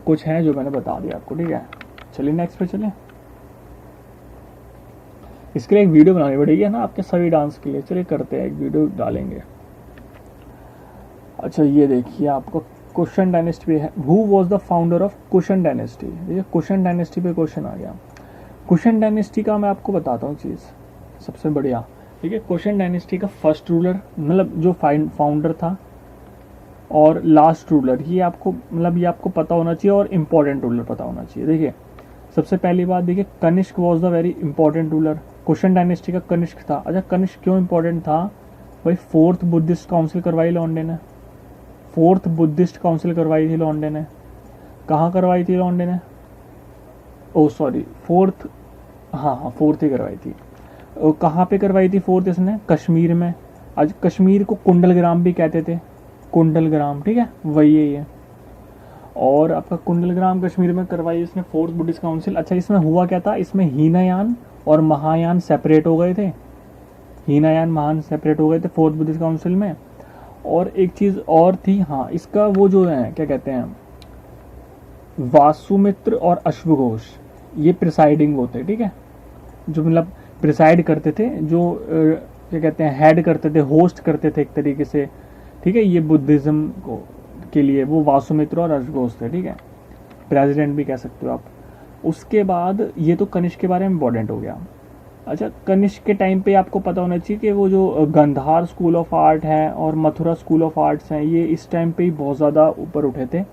कुछ हैं जो मैंने बता दिया आपको, ठीक है। चलिए नेक्स्ट पे चलें। इसके लिए एक वीडियो बनानी पड़ेगी, है ना, आपके सभी डांस के लिए। चलिए करते हैं, एक वीडियो डालेंगे। अच्छा ये देखिए, आपको कुशन डायनेस्टी पे है। Who was the founder of cushion dynasty? देखिए कुशन डायनेस्टी पे क्वेश्चन आ गया। कुशन डायनेस्टी का मैं आपको बताता हूँ चीज़, सबसे बढ़िया। ठीक है, कुशन डायनेस्टी का फर्स्ट रूलर, मतलब जो फाउंडर था, और लास्ट रूलर, ये आपको मतलब ये आपको पता होना चाहिए, और इम्पोर्टेंट रूलर पता होना चाहिए। देखिए सबसे पहली बात, देखिए Kanishka was the very important ruler. Kushan dynasty का कनिष्क था। अच्छा कनिष्क क्यों इंपॉर्टेंट था भाई? फोर्थ बुद्धिस्ट काउंसिल करवाई लॉन्डे ने, फोर्थ बुद्धिस्ट काउंसिल करवाई थी लॉन्डे ने। कहाँ करवाई थी लॉन्डे ने? ओ सॉरी, फोर्थ, हाँ फोर्थ ही करवाई थी। कहाँ पे करवाई थी फोर्थ इसने? कश्मीर में। आज कश्मीर को कुंडलग्राम भी कहते थे, कुंडलग्राम, ठीक है, वही है। और आपका कुंडलग्राम कश्मीर में करवाई इसने फोर्थ बुद्धिस्ट काउंसिल। अच्छा इसमें हुआ क्या था? इसमें हीनयान और महायान सेपरेट हो गए थे, हीनयान महान सेपरेट हो गए थे फोर्थ बुद्धिस्ट काउंसिल में। और एक चीज़ और थी, हाँ, इसका वो जो है क्या कहते हैं, वासुमित्र और अश्वघोष, ये प्रिसाइडिंग होते, ठीक है, जो मतलब प्रिसाइड करते थे, जो क्या कहते हैं, हेड करते थे, होस्ट करते थे एक तरीके से, ठीक है, ये बुद्धिज्म को के लिए वो वासुमित्र और अश्वघोष थे, ठीक है, प्रेसिडेंट भी कह सकते हो आप। उसके बाद ये तो कनिष्क के बारे में इम्पोर्टेंट हो गया। अच्छा कनिष्क के टाइम पे आपको पता होना चाहिए कि वो जो गंधार स्कूल ऑफ आर्ट है और मथुरा स्कूल ऑफ आर्ट्स हैं, ये इस टाइम पे ही बहुत ज़्यादा ऊपर उठे थे।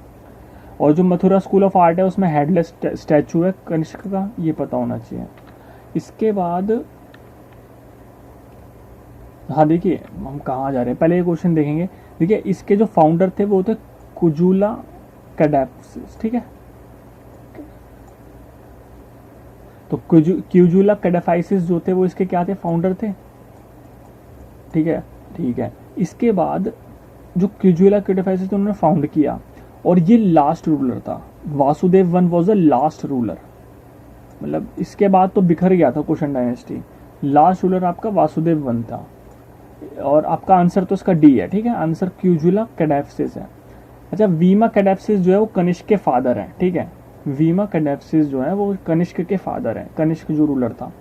और जो मथुरा स्कूल ऑफ आर्ट है उसमें हेडलेस स्टैचू है कनिष्क का, ये पता होना चाहिए। इसके बाद हाँ देखिए हम कहाँ जा रहे हैं, पहले ये क्वेश्चन देखेंगे। देखिए इसके जो फाउंडर थे वो थे कुजुला कैडाफिस, ठीक है, तो क्यूजुला कैडाफाइसिस जो थे वो इसके क्या थे? फाउंडर थे, ठीक है, ठीक है। इसके बाद जो क्यूजुला कैडाफाइसिस उन्होंने फाउंड किया, और ये लास्ट रूलर था। Vasudev one was the last ruler, मतलब इसके बाद तो बिखर गया था कुशन डायनेस्टी। लास्ट रूलर आपका वासुदेव वन था। और आपका आंसर तो इसका डी है, ठीक है, आंसर क्यूजुला कैडाफिस है। अच्छा वीमा कैडाफिस जो है वो कनिष्क के फादर हैं, ठीक है, वीमा कैडाफिस जो है वो कनिष्क के फादर हैं, कनिष्क जो रूलर था।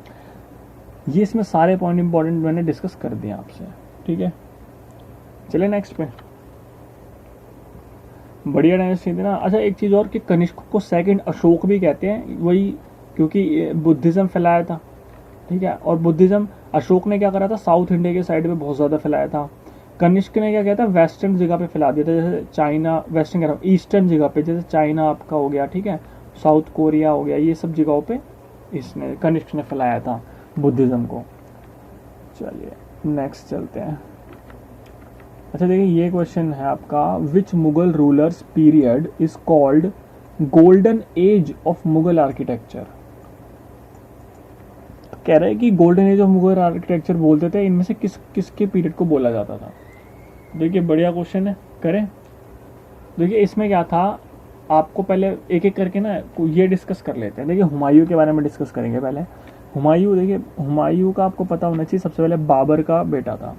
ये इसमें सारे पॉइंट इंपॉर्टेंट मैंने डिस्कस कर दिए आपसे, ठीक है। चलिए नेक्स्ट पे, बढ़िया डायनेस्टी थी ना। अच्छा एक चीज़ और कि कनिष्क को सेकंड अशोक भी कहते हैं, वही क्योंकि बुद्धिज़्म फैलाया था, ठीक है। और बुद्धिज़्म अशोक ने क्या करा था? साउथ इंडिया के साइड पे बहुत ज़्यादा फैलाया था। कनिष्क ने क्या किया था? वेस्टर्न जगह पे फैला दिया था, जैसे चाइना, वेस्टर्न कह रहा हूँ, ईस्टर्न जगह पे, जैसे चाइना आपका हो गया, ठीक है, साउथ कोरिया हो गया, ये सब जगहों पे इसने कनिष्क ने फैलाया था बुद्धिज़्म को। चलिए नेक्स्ट चलते हैं। अच्छा देखिए ये क्वेश्चन है आपका, which Mughal rulers period is called golden age of Mughal architecture? कह रहे हैं कि golden age of Mughal architecture बोलते थे, इनमें से किसके पीरियड को बोला जाता था? देखिए बढ़िया क्वेश्चन है, करें। देखिए इसमें क्या था, आपको पहले एक एक करके ना ये डिस्कस कर लेते हैं। देखिए हुमायूं के बारे में डिस्कस करेंगे पहले। हुमायूं, देखिए हुमायूं का आपको पता होना चाहिए, सबसे पहले बाबर का बेटा था।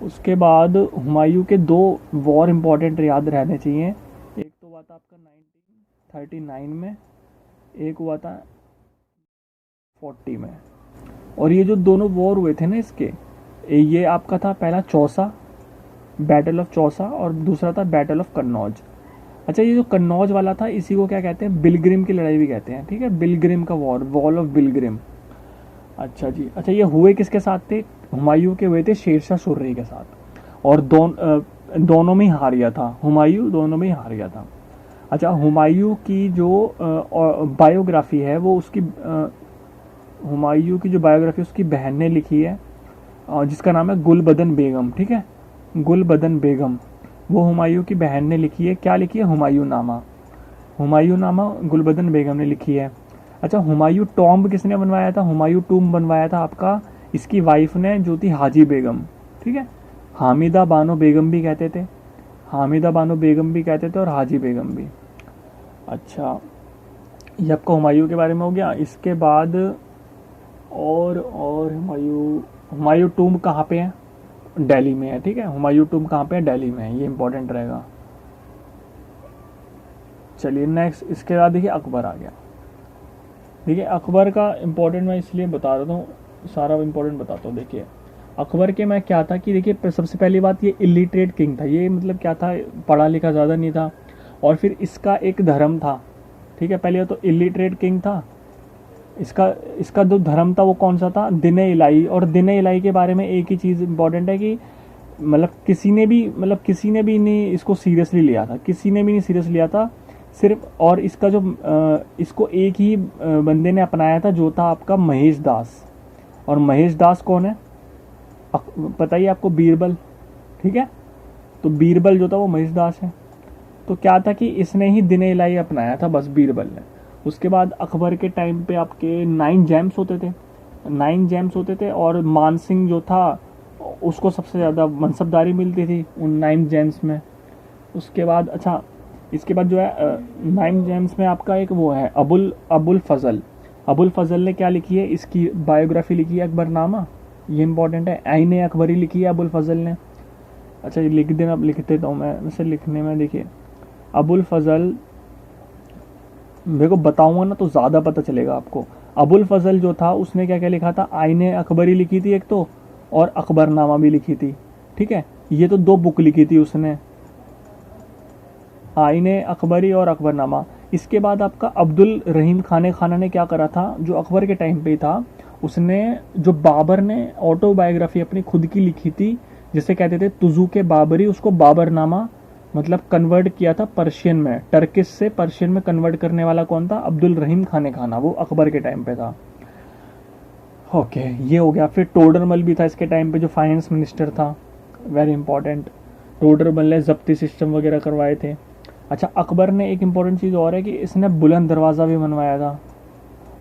उसके बाद हुमायूं के दो वॉर इंपॉर्टेंट याद रहने चाहिए। एक तो हुआ था आपका 1939 में, एक हुआ था 40 में। और ये जो दोनों वॉर हुए थे ना इसके, ये आपका था पहला चौसा, बैटल ऑफ चौसा, और दूसरा था बैटल ऑफ कन्नौज। अच्छा ये जो कन्नौज वाला था इसी को क्या कहते हैं? बिलग्रिम की लड़ाई भी कहते हैं, ठीक है, बिलग्रिम का वॉर, वॉल ऑफ बिलग्रिम। अच्छा जी, अच्छा ये हुए किसके साथ थे? हुमायूं के हुए थे शेरशाह सुर्री के साथ, और दोनों में ही हार गया था हुमायूं, दोनों में ही हार गया था। अच्छा हुमायूं की जो बायोग्राफी है वो उसकी हुमायूं की जो बायोग्राफी उसकी बहन ने लिखी है, जिसका नाम है गुलबदन बेगम, ठीक है, गुलबदन बेगम, वो हुमायूं की बहन ने लिखी है। क्या लिखी है? हुमायूं नामा, हुमायूं नामा गुलबदन बेगम ने लिखी है। अच्छा हुमायूं टॉम्ब किसने बनवाया था? हुमायूं टूम्ब बनवाया था आपका इसकी वाइफ ने, जो थी हाजी बेगम, ठीक है, हामिदा बानो बेगम भी कहते थे, हामिदा बानो बेगम भी कहते थे, और हाजी बेगम भी। अच्छा ये आपका हुमायूं के बारे में हो गया। इसके बाद और हुमायूं टूम्ब कहाँ पे है? दिल्ली में है, ठीक है, हुमायूं टूम्ब कहाँ पे है? दिल्ली में है, ये इंपॉर्टेंट रहेगा। चलिए नेक्स्ट, इसके बाद देखिए अकबर आ गया। देखिए अकबर का इंपॉर्टेंट मैं इसलिए बता रहा हूँ, सारा इम्पोर्टेंट बताता हूँ। देखिए अकबर के में क्या था कि देखिए सबसे पहली बात, ये इलिटरेट किंग था। ये मतलब क्या था, पढ़ा लिखा ज़्यादा नहीं था। और फिर इसका एक धर्म था, ठीक है। पहले तो इलिटरेट किंग था। इसका इसका जो धर्म था वो कौन सा था, दिन इलाही। और दिन इलाही के बारे में एक ही चीज़ इंपॉर्टेंट है कि मतलब किसी ने भी नहीं इसको सीरियसली लिया था, किसी ने भी नहीं सीरियस लिया था सिर्फ। और इसका जो इसको एक ही बंदे ने अपनाया था, जो था आपका महेश दास। और महेश दास कौन है, पता ही आपको, बीरबल, ठीक है। तो बीरबल जो था वो महेश दास है। तो क्या था कि इसने ही दिन इलाही अपनाया था, बस बीरबल ने। उसके बाद अकबर के टाइम पे आपके 9 जेम्स होते थे, 9 जेम्स होते थे। और मानसिंह जो था उसको सबसे ज़्यादा मनसबदारी मिलती थी उन 9 जेम्स में। उसके बाद अच्छा, इसके बाद जो है 9 जेम्स में आपका एक वो है अबुल फजल। अबुल फजल ने क्या लिखी है, इसकी बायोग्राफी लिखी है अकबरनामा, ये इंपॉर्टेंट है। आईन अकबरी लिखी है अबुल फजल ने। अच्छा ये लिख देना, अब लिख देता हूँ मैं वैसे लिखने में। देखिए अबुल फजल, मेरे को बताऊंगा ना तो ज़्यादा पता चलेगा आपको। अबुल फजल जो था उसने क्या क्या लिखा था, आईन अकबरी लिखी थी एक तो, और अकबरनामा भी लिखी थी, ठीक है। ये तो 2 बुक लिखी थी उसने, आईन अकबरी और अकबरनामा। इसके बाद आपका अब्दुल रहीम खाना ने क्या करा था, जो अकबर के टाइम पे था, उसने जो बाबर ने ऑटोबायोग्राफी अपनी खुद की लिखी थी, जिसे कहते थे तुजू के बाबरी, उसको बाबरनामा मतलब कन्वर्ट किया था पर्शियन में, टर्किश से पर्शियन में कन्वर्ट करने वाला कौन था, अब्दुल रहीम खाना, वो अकबर के टाइम पे था। ओके ये हो गया। फिर टोडरमल भी था इसके टाइम पे, जो फाइनेंस मिनिस्टर था, वेरी इंपॉर्टेंट। टोडरमल ने जब्ती सिस्टम वगैरह करवाए थे। अच्छा अकबर ने एक इम्पॉर्टेंट चीज़ और है कि इसने बुलंद दरवाज़ा भी बनवाया था।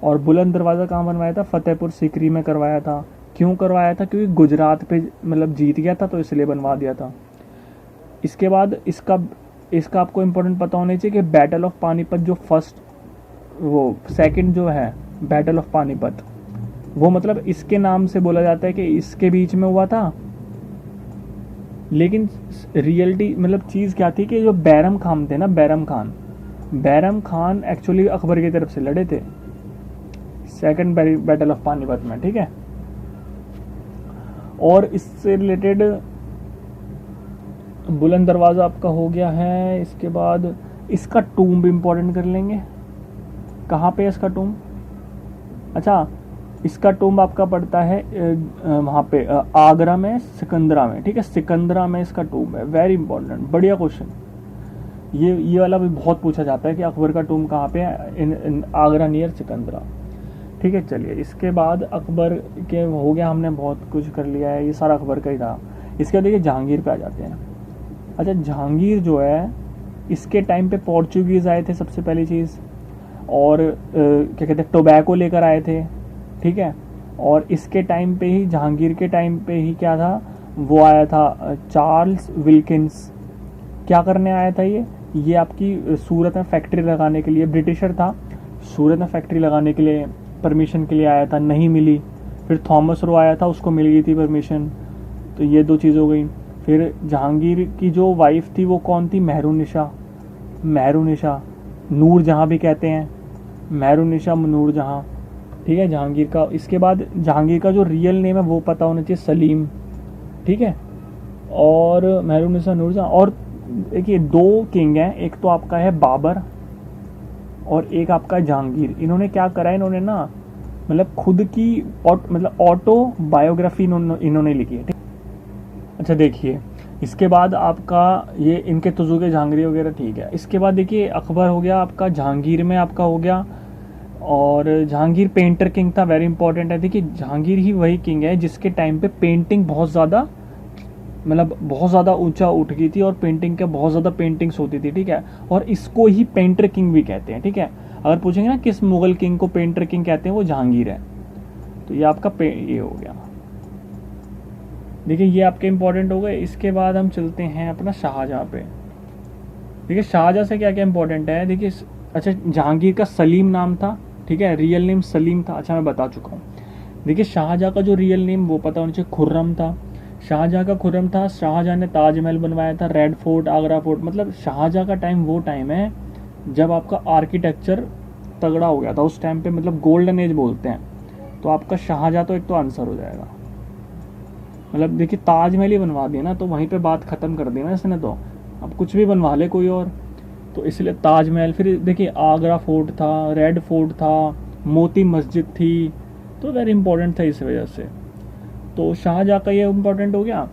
और बुलंद दरवाज़ा कहाँ बनवाया था, फतेहपुर सीकरी में करवाया था। क्यों करवाया था, क्योंकि गुजरात पे मतलब जीत गया था तो इसलिए बनवा दिया था। इसके बाद इसका आपको इम्पोर्टेंट पता होना चाहिए कि बैटल ऑफ पानीपत जो सेकंड जो है बैटल ऑफ पानीपत, वो मतलब इसके नाम से बोला जाता है कि इसके बीच में हुआ था। लेकिन रियलिटी मतलब चीज़ क्या थी कि जो बैरम खान थे ना, बैरम खान एक्चुअली अकबर की तरफ से लड़े थे सेकंड बैटल ऑफ पानीपत में, ठीक है। और इससे रिलेटेड बुलंद दरवाज़ा आपका हो गया है। इसके बाद इसका टूम्ब इम्पोर्टेंट कर लेंगे, कहाँ पे है इसका टूम्ब। अच्छा इसका टूम्ब आपका पड़ता है वहाँ पे आगरा में, सिकंदरा में, ठीक है। सिकंदरा में इसका टूम्ब है, वेरी इंपॉर्टेंट, बढ़िया क्वेश्चन। ये वाला भी बहुत पूछा जाता है कि अकबर का टूम्ब कहाँ पे है, इन आगरा नियर सिकंदरा, ठीक है। चलिए इसके बाद अकबर के हो गया, हमने बहुत कुछ कर लिया है, ये सारा अकबर का ही था। इसके बाद देखिए जहांगीर पे आ जाते हैं। अच्छा जहांगीर जो है इसके टाइम पे पोर्चुगीज़ आए थे सबसे पहली चीज़, और क्या कहते हैं टोबैको लेकर आए थे, ठीक है। और इसके टाइम पे ही, जहांगीर के टाइम पे ही क्या था, वो आया था चार्ल्स विल्किंस। क्या करने आया था ये आपकी सूरत में फैक्ट्री लगाने के लिए, ब्रिटिशर था, सूरत में फैक्ट्री लगाने के लिए परमिशन के लिए आया था, नहीं मिली। फिर थॉमस रो आया था, उसको मिल गई थी परमिशन। तो ये 2 चीज़ हो गई। फिर जहांगीर की जो वाइफ थी वो कौन थी, मेहरुनिशा, नूर जहाँ भी कहते हैं, मेहरुनिशा नूर जहाँ, ठीक है जहांगीर का। इसके बाद जहांगीर का जो रियल नेम है वो पता होना चाहिए, सलीम, ठीक है। और मेहरुनिशा नूरजहाँ। और देखिए 2 किंग हैं, एक तो आपका है बाबर और एक आपका जहांगीर। इन्होंने क्या करा है, इन्होंने ना मतलब खुद की मतलब ऑटो बायोग्राफी इन्होंने लिखी है, ठीक। अच्छा देखिए इसके बाद आपका ये इनके तुजुके जहांगीर वगैरह, ठीक है। इसके बाद देखिए अकबर हो गया आपका, जहांगीर में आपका हो गया। और जहांगीर पेंटर किंग था, वेरी इंपॉर्टेंट है। देखिए जहांगीर ही वही किंग है जिसके टाइम पे पेंटिंग बहुत ज़्यादा ऊंचा उठ गई थी, और पेंटिंग के बहुत ज़्यादा पेंटिंग्स होती थी, ठीक है। और इसको ही पेंटर किंग भी कहते हैं, ठीक है। अगर पूछेंगे ना किस मुगल किंग को पेंटर किंग कहते हैं, वो जहांगीर है। तो ये आपका ये हो गया। देखिए ये आपके इंपॉर्टेंट हो गए। इसके बाद हम चलते हैं अपना शाहजहाँ पे। देखिए शाहजहाँ से क्या क्या इंपॉर्टेंट है, देखिए अच्छा जहांगीर का सलीम नाम था, ठीक है, रियल नेम सलीम था। अच्छा मैं बता चुका हूँ। देखिए शाहजहाँ का जो रियल नेम वो पता होना चाहिए, खुर्रम था। शाहजहाँ का खुर्रम था। शाहजहाँ ने ताजमहल बनवाया था, रेड फोर्ट, आगरा फोर्ट। मतलब शाहजहाँ का टाइम वो टाइम है जब आपका आर्किटेक्चर तगड़ा हो गया था उस टाइम पे, मतलब गोल्डन एज बोलते हैं। तो आपका शाहजहाँ तो एक तो आंसर हो जाएगा। मतलब देखिए ताजमहल ही बनवा दिया ना, तो वहीं पे बात ख़त्म कर दी ना इसने, तो अब कुछ भी बनवा ले कोई और। तो इसलिए ताजमहल, फिर देखिए आगरा फोर्ट था, रेड फोर्ट था, मोती मस्जिद थी, तो वेरी इंपॉर्टेंट था इस वजह से। तो शाहजहाँ का ये इम्पोर्टेंट हो गया।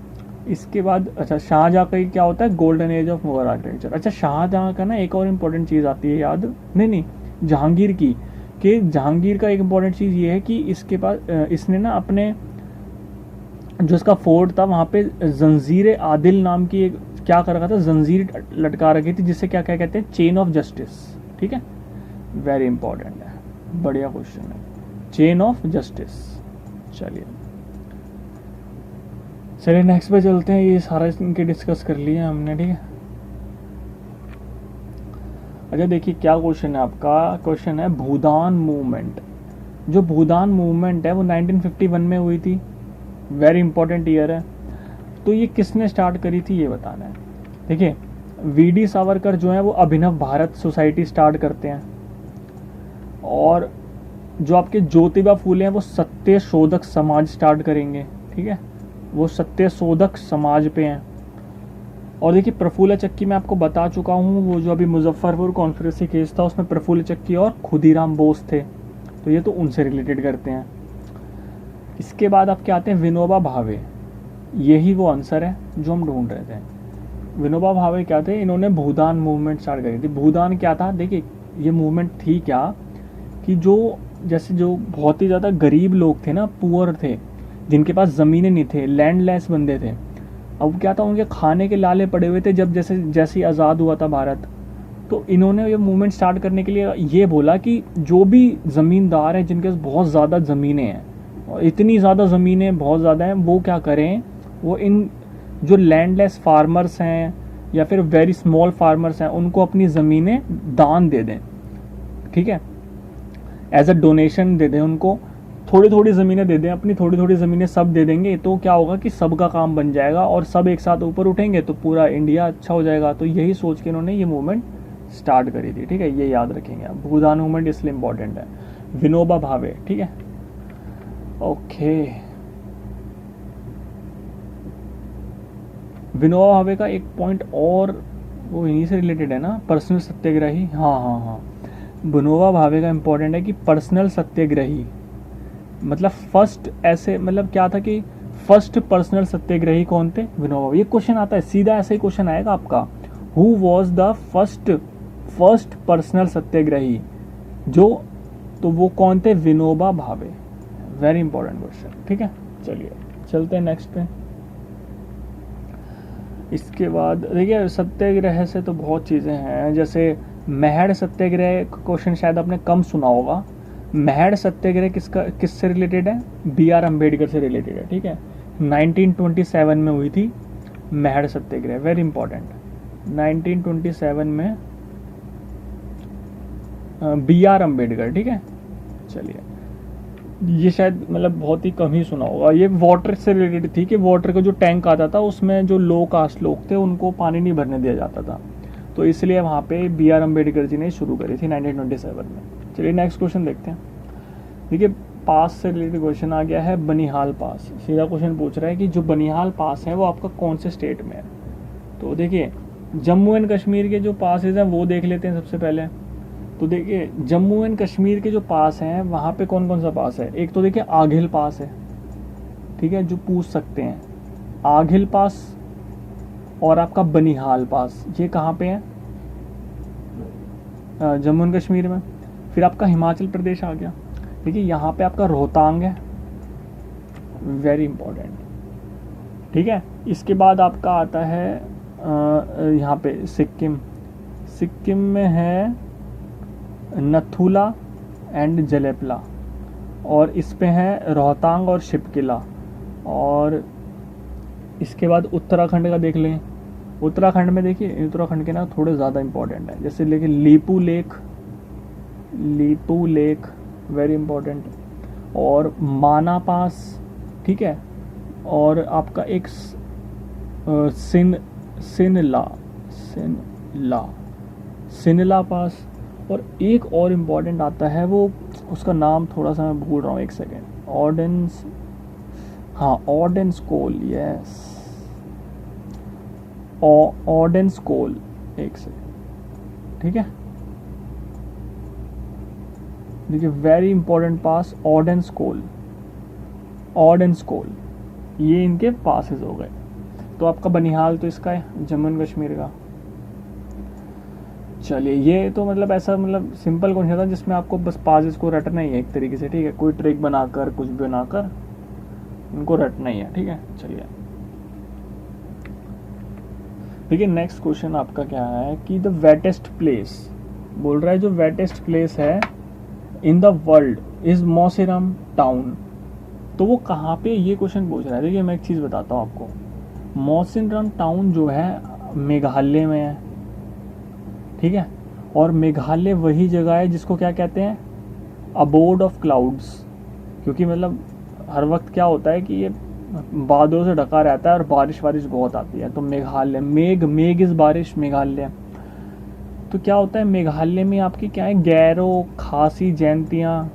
इसके बाद अच्छा शाहजहाँ का क्या होता है, golden age of Mughal architecture. अच्छा शाहजहाँ का ना एक और इम्पोर्टेंट चीज़ आती है याद, नहीं जहांगीर की, कि जहांगीर का एक इम्पोर्टेंट चीज़ ये है कि इसके पास इसने ना अपने जो इसका फोर्ट था वहाँ पे जंजीर आदिल नाम की एक क्या कर रखा था, जंजीर लटका रखी थी, जिससे क्या क्या कहते हैं, चेन ऑफ जस्टिस। ठीक है, वेरी इंपॉर्टेंट है, बढ़िया क्वेश्चन है, चेन ऑफ जस्टिस। चलिए नेक्स्ट पे चलते हैं, ये सारा इनके डिस्कस कर लिए हमने, ठीक है। अच्छा देखिए क्या क्वेश्चन है आपका, क्वेश्चन है भूदान मूवमेंट। जो भूदान मूवमेंट है वो 1951 में हुई थी, वेरी इंपॉर्टेंट ईयर है। तो ये किसने स्टार्ट करी थी ये बताना है। देखिए वीडी सावरकर जो है वो अभिनव भारत सोसाइटी स्टार्ट करते हैं, और जो आपके ज्योतिबा फूले हैं वो सत्य शोधक समाज स्टार्ट करेंगे, ठीक है, वो सत्य शोधक समाज पे हैं। और देखिए प्रफुल्ल चक्की मैं आपको बता चुका हूँ, वो जो अभी मुजफ्फरपुर कॉन्स्पिरेसी केस था उसमें प्रफुल्ल चक्की और खुदीराम बोस थे, तो ये तो उनसे रिलेटेड करते हैं। इसके बाद आपके आते हैं विनोबा भावे, यही वो आंसर है जो हम ढूंढ रहे थे। विनोबा भावे क्या थे, इन्होंने भूदान मूवमेंट स्टार्ट करी थी। भूदान क्या था, देखिए ये मूवमेंट थी क्या कि जो जैसे जो बहुत ही ज़्यादा गरीब लोग थे ना, पुअर थे, जिनके पास ज़मीनें नहीं थे, लैंडलेस बंदे थे, अब क्या था उनके खाने के लाले पड़े हुए थे। जब जैसे ही आज़ाद हुआ था भारत, तो इन्होंने ये मूवमेंट स्टार्ट करने के लिए ये बोला कि जो भी ज़मींदार हैं जिनके पास बहुत ज़्यादा ज़मीनें हैं, और इतनी ज़्यादा ज़मीनें बहुत ज़्यादा हैं, वो क्या करें, वो इन जो लैंडलेस फार्मर्स हैं या फिर वेरी स्मॉल फार्मर्स हैं उनको अपनी ज़मीनें दान दे दें, ठीक है, एज अ डोनेशन दे दें उनको, थोड़ी थोड़ी ज़मीनें दे दें, अपनी थोड़ी थोड़ी ज़मीनें सब दे देंगे, तो क्या होगा कि सबका काम बन जाएगा और सब एक साथ ऊपर उठेंगे तो पूरा इंडिया अच्छा हो जाएगा। तो यही सोच के इन्होंने ये मूवमेंट स्टार्ट करी थी, ठीक है, ये याद रखेंगे आप। भूदान मूवमेंट इसलिए इम्पोर्टेंट है। विनोबा भावे, ठीक है, ओके। विनोबा भावे का एक पॉइंट और वो इन्हीं से रिलेटेड है ना, पर्सनल सत्याग्रही। हाँ, विनोबा भावे का इम्पोर्टेंट है कि पर्सनल सत्याग्रही मतलब फर्स्ट, ऐसे मतलब क्या था कि फर्स्ट पर्सनल सत्याग्रही कौन थे, विनोबा। ये क्वेश्चन आता है सीधा, ऐसे ही क्वेश्चन आएगा आपका, who was the first personal satyagrahi, जो, तो वो कौन थे, Vinoba Bhave. Very important question, ठीक है। चलिए चलते हैं नेक्स्ट पे। इसके बाद देखिए सत्याग्रह से तो बहुत चीज़ें हैं, जैसे महड़ सत्याग्रह क्वेश्चन शायद आपने कम सुना होगा। महड़ सत्याग्रह किससे रिलेटेड है, BR अम्बेडकर से रिलेटेड है, ठीक है। 1927 में हुई थी महड़ सत्याग्रह, वेरी इंपॉर्टेंट। 1927 में BR अम्बेडकर, ठीक है। चलिए ये शायद मतलब बहुत ही कम ही सुना होगा। ये वाटर से रिलेटेड थी कि वाटर का जो टैंक आता था उसमें जो लो कास्ट लोग थे उनको पानी नहीं भरने दिया जाता था, तो इसलिए वहाँ पे BR अम्बेडकर जी ने शुरू करी थी 1927 में। चलिए नेक्स्ट क्वेश्चन देखते हैं। देखिए पास से रिलेटेड क्वेश्चन आ गया है, बनिहाल पास। सीधा क्वेश्चन पूछ रहा है कि जो बनिहाल पास है वो आपका कौन से स्टेट में है। तो देखिए जम्मू एंड कश्मीर के जो पासेज हैं वो देख लेते हैं सबसे पहले। तो देखिए जम्मू एंड कश्मीर के जो पास हैं वहाँ पे कौन कौन सा पास है। एक तो देखिए आघिल पास है, ठीक है, जो पूछ सकते हैं, आघिल पास और आपका बनिहाल पास, ये कहाँ पे है, जम्मू एंड कश्मीर में। फिर आपका हिमाचल प्रदेश आ गया, देखिए यहाँ पे आपका रोहतांग है, वेरी इंपॉर्टेंट, ठीक है। इसके बाद आपका आता है यहाँ पे सिक्किम में है नथुला एंड जलेपला, और इस पे है रोहतांग और शिपकिला। और इसके बाद उत्तराखंड का देख लें। उत्तराखंड में देखिए उत्तराखंड के ना थोड़े ज़्यादा इंपॉर्टेंट है, जैसे लेकिन लीपू लेक वेरी इंपॉर्टेंट, और माना पास, ठीक है, और आपका एक सिनला पास, और एक और इम्पॉर्टेंट आता है वो उसका नाम थोड़ा सा मैं भूल रहा हूँ, एक सेकेंड। ऑर्डेंस, हाँ ऑर्डेंस कोल, यस ऑर्डेंस कोल, एक सेकेंड, ठीक है। देखिए वेरी इंपॉर्टेंट पास, ऑर्डेंस कोल, ऑर्डेंस कोल, ये इनके पासेस हो गए। तो आपका बनिहाल तो इसका है जम्मू एंड कश्मीर का। चलिए ये तो मतलब ऐसा मतलब सिंपल क्वेश्चन था जिसमें आपको बस पासेस को रटना ही है एक तरीके से, ठीक है। कोई ट्रिक बनाकर कुछ भी बनाकर इनको रटना ही है, ठीक है। चलिए देखिए नेक्स्ट क्वेश्चन आपका क्या है कि द वेटेस्ट प्लेस, बोल रहा है जो वेटेस्ट प्लेस है in the world is Mawsynram town. तो वो कहाँ पे, ये क्वेश्चन पूछ रहा है। देखिए मैं एक चीज़ बताता हूँ आपको, मौसिनराम टाउन जो है मेघालय में है, ठीक है। और मेघालय वही जगह है जिसको क्या कहते हैं, अबोर्ड ऑफ क्लाउड्स, क्योंकि मतलब हर वक्त क्या होता है कि ये बादलों से ढका रहता है और बारिश बहुत आती है। तो मेघालय, मेघ इस बारिश, मेघालय। तो क्या होता है मेघालय में आपकी क्या है, गैरो, खासी, जयंतियाँ,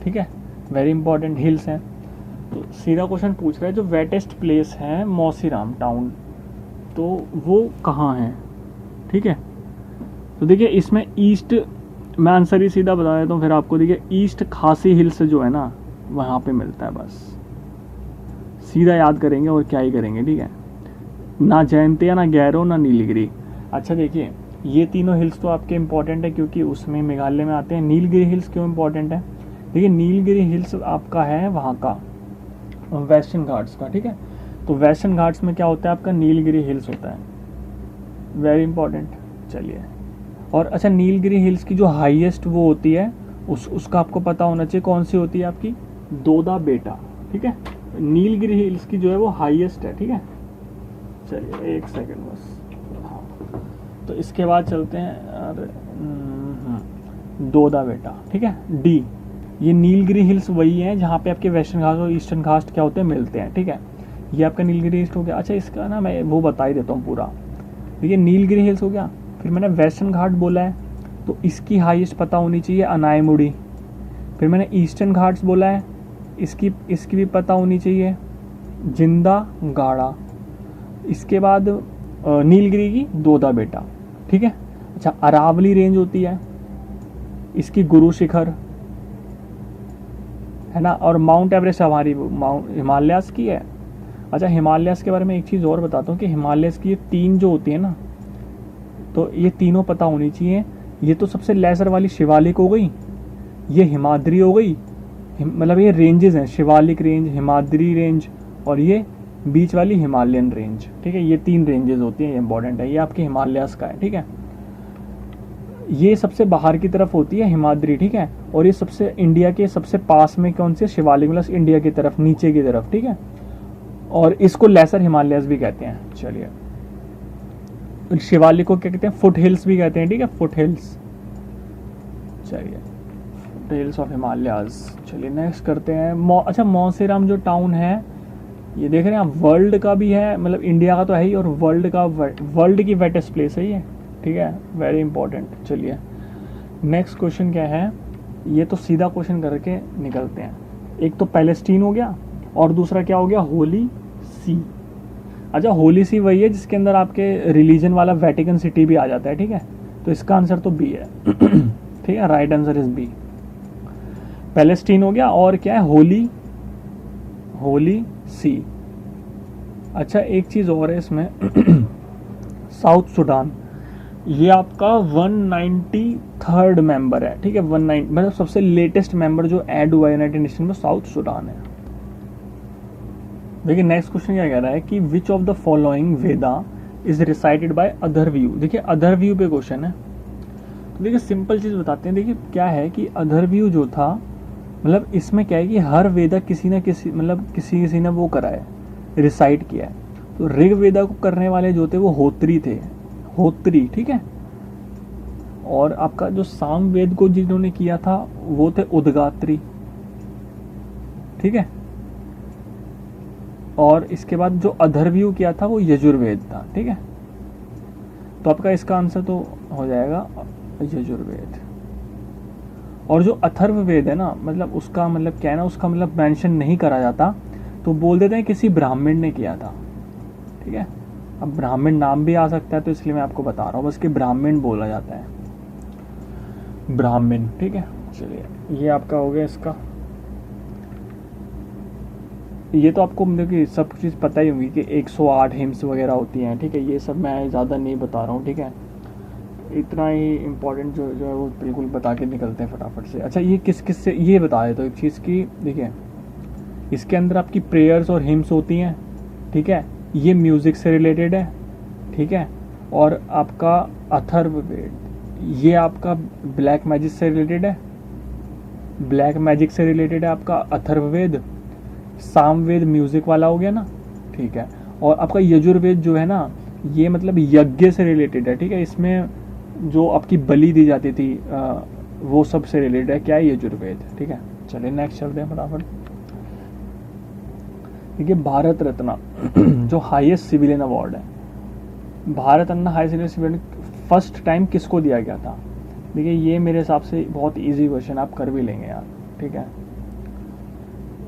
ठीक है, वेरी इंपॉर्टेंट हिल्स हैं। तो सीधा क्वेश्चन पूछ रहा है जो वेटेस्ट प्लेस है मौसिराम टाउन, तो वो कहाँ है, ठीक है। तो देखिए इसमें ईस्ट, मैं आंसर ही सीधा बता देता हूँ फिर आपको। देखिए ईस्ट खासी हिल्स जो है ना वहाँ पे मिलता है, बस सीधा याद करेंगे और क्या ही करेंगे, ठीक है। ना जयंतिया, ना गैरो, ना नीलगिरी। अच्छा देखिए ये तीनों हिल्स तो आपके इंपॉर्टेंट है क्योंकि उसमें मेघालय में आते हैं। नीलगिरी हिल्स क्यों इंपॉर्टेंट है, देखिए नीलगिरी हिल्स आपका है वहाँ का वेस्टर्न घाट्स का, ठीक है। तो वेस्टर्न घाट्स में क्या होता है आपका, नीलगिरी हिल्स होता है, वेरी इंपॉर्टेंट। चलिए और अच्छा नीलगिरी हिल्स की जो हाईएस्ट वो होती है उसका आपको पता होना चाहिए, कौन सी होती है आपकी, दोदा बेटा, ठीक है। नीलगिरी हिल्स की जो है वो हाईएस्ट है, ठीक है। चलिए एक सेकंड बस, हाँ तो इसके बाद चलते हैं, अरे दोदा बेटा, ठीक है, डी। ये नीलगिरी हिल्स वही है जहाँ पे आपके वेस्टर्न घाट और ईस्टर्न घाट क्या होते हैं, मिलते हैं, ठीक है। ये आपका नीलगिरी हिल्स हो गया। अच्छा इसका ना मैं वो बता ही देता हूँ पूरा। देखिए नीलगिरी हिल्स हो गया, फिर मैंने वेस्टर्न घाट बोला है तो इसकी हाईएस्ट पता होनी चाहिए अनायमुड़ी। फिर मैंने ईस्टर्न घाट्स बोला है, इसकी भी पता होनी चाहिए जिंदा गाड़ा। इसके बाद नीलगिरी की दोदा बेटा, ठीक है। अच्छा अरावली रेंज होती है, इसकी गुरु शिखर है ना, और माउंट एवरेस्ट हमारी हिमालयास की है। अच्छा हिमालयास के बारे में एक चीज़ और बताता हूँ कि हिमालयास की ये तीन जो होती है ना, तो ये तीनों पता होनी चाहिए। ये तो सबसे लेसर वाली शिवालिक हो गई, ये हिमाद्री हो गई, मतलब ये रेंजेस हैं, शिवालिक रेंज, हिमाद्री रेंज और ये बीच वाली हिमालयन रेंज, ठीक है। ये तीन रेंजेस होती हैं, ये इंपॉर्टेंट है। ये आपके हिमालयास का है, ठीक है। ये सबसे बाहर की तरफ होती है हिमाद्री, ठीक है। और ये सबसे इंडिया के सबसे पास में कौन सी, शिवालिक, मतलब इंडिया की तरफ नीचे की तरफ, ठीक है। और इसको लेसर हिमालयास भी कहते हैं। चलिए शिवालिक को क्या कहते हैं, फुट हिल्स भी कहते हैं, ठीक है, फुट हिल्स। चलिए फुट हिल्स ऑफ हिमालयास। चलिए नेक्स्ट करते हैं अच्छा मौसिराम जो टाउन है ये देख रहे हैं आप, वर्ल्ड का भी है, मतलब इंडिया का तो है ही और वर्ल्ड की वेटेस्ट प्लेस है ये, ठीक है, वेरी इंपॉर्टेंट। चलिए नेक्स्ट क्वेश्चन क्या है, ये तो सीधा क्वेश्चन करके निकलते हैं। एक तो पैलेस्टीन हो गया और दूसरा क्या हो गया, होली सी। अच्छा होली सी वही है जिसके अंदर आपके रिलीजन वाला वेटिकन सिटी भी आ जाता है, ठीक है। तो इसका आंसर तो बी है ठीक है, right answer is B. Palestine हो गया और क्या है, होली सी। अच्छा एक चीज़ और है इसमें साउथ सुडान, ये आपका 193rd मेंबर है, ठीक है, 19 मतलब सबसे लेटेस्ट मेंबर जो ऐड हुआ है यूनाइटेड नेशन में, साउथ सुडान है। देखिए नेक्स्ट क्वेश्चन क्या कह रहा है कि विच of the following Veda is recited by other view. देखिए अदर व्यू पे क्वेश्चन है, तो देखिए सिंपल चीज़ बताते हैं। देखिए क्या है कि अदर व्यू जो था, मतलब इसमें क्या है कि हर वेदा किसी न किसी मतलब किसी ने वो करा है, रिसाइट किया है। तो ऋग वेदा को करने वाले जो थे वो होत्री थे, होत्री, ठीक है। और आपका जो साम वेद को जिन्होंने किया था वो थे उदगात्री, ठीक है। और इसके बाद जो अधर्व्यू किया था वो यजुर्वेद था, ठीक है। तो आपका इसका आंसर तो हो जाएगा यजुर्वेद। और जो अथर्ववेद है ना, मतलब उसका मतलब क्या है ना, उसका मतलब मेंशन नहीं करा जाता, तो बोल देते हैं किसी ब्राह्मण ने किया था। ठीक है, अब ब्राह्मण नाम भी आ सकता है, तो इसलिए मैं आपको बता रहा हूँ बस कि ब्राह्मण बोला जाता है, ब्राह्मण। ठीक है, चलिए ये आपका हो गया इसका। ये तो आपको मतलब कि सब चीज़ पता ही होगी कि 108 हिम्स वगैरह होती हैं। ठीक है, ये सब मैं ज़्यादा नहीं बता रहा हूँ। ठीक है, इतना ही इम्पोर्टेंट जो जो है वो बिल्कुल बता के निकलते हैं फटाफट से। अच्छा, ये किस किस से, ये बता देता हूँ एक चीज़ की। देखिए, इसके अंदर आपकी प्रेयर्स और हिम्स होती हैं। ठीक है, ये म्यूज़िक से रिलेटेड है। ठीक है, और आपका अथर्ववेद ये आपका ब्लैक मैजिक से रिलेटेड है, ब्लैक मैजिक से रिलेटेड है आपका अथर्ववेद। सामवेद म्यूजिक वाला हो गया ना। ठीक है, और आपका यजुर्वेद जो है ना, ये मतलब यज्ञ से रिलेटेड है। ठीक है, इसमें जो आपकी बलि दी जाती थी वो सब से रिलेटेड है, क्या है, यजुर्वेद। ठीक है, चलिए नेक्स्ट चलते हैं फटाफट। देखिए, भारत रत्न जो हाईएस्ट सिविलियन अवार्ड है, Bharat Ratna highest civilian first time किसको दिया गया था? देखिए, ये मेरे हिसाब से बहुत इजी क्वेश्चन, आप कर भी लेंगे यार। ठीक है,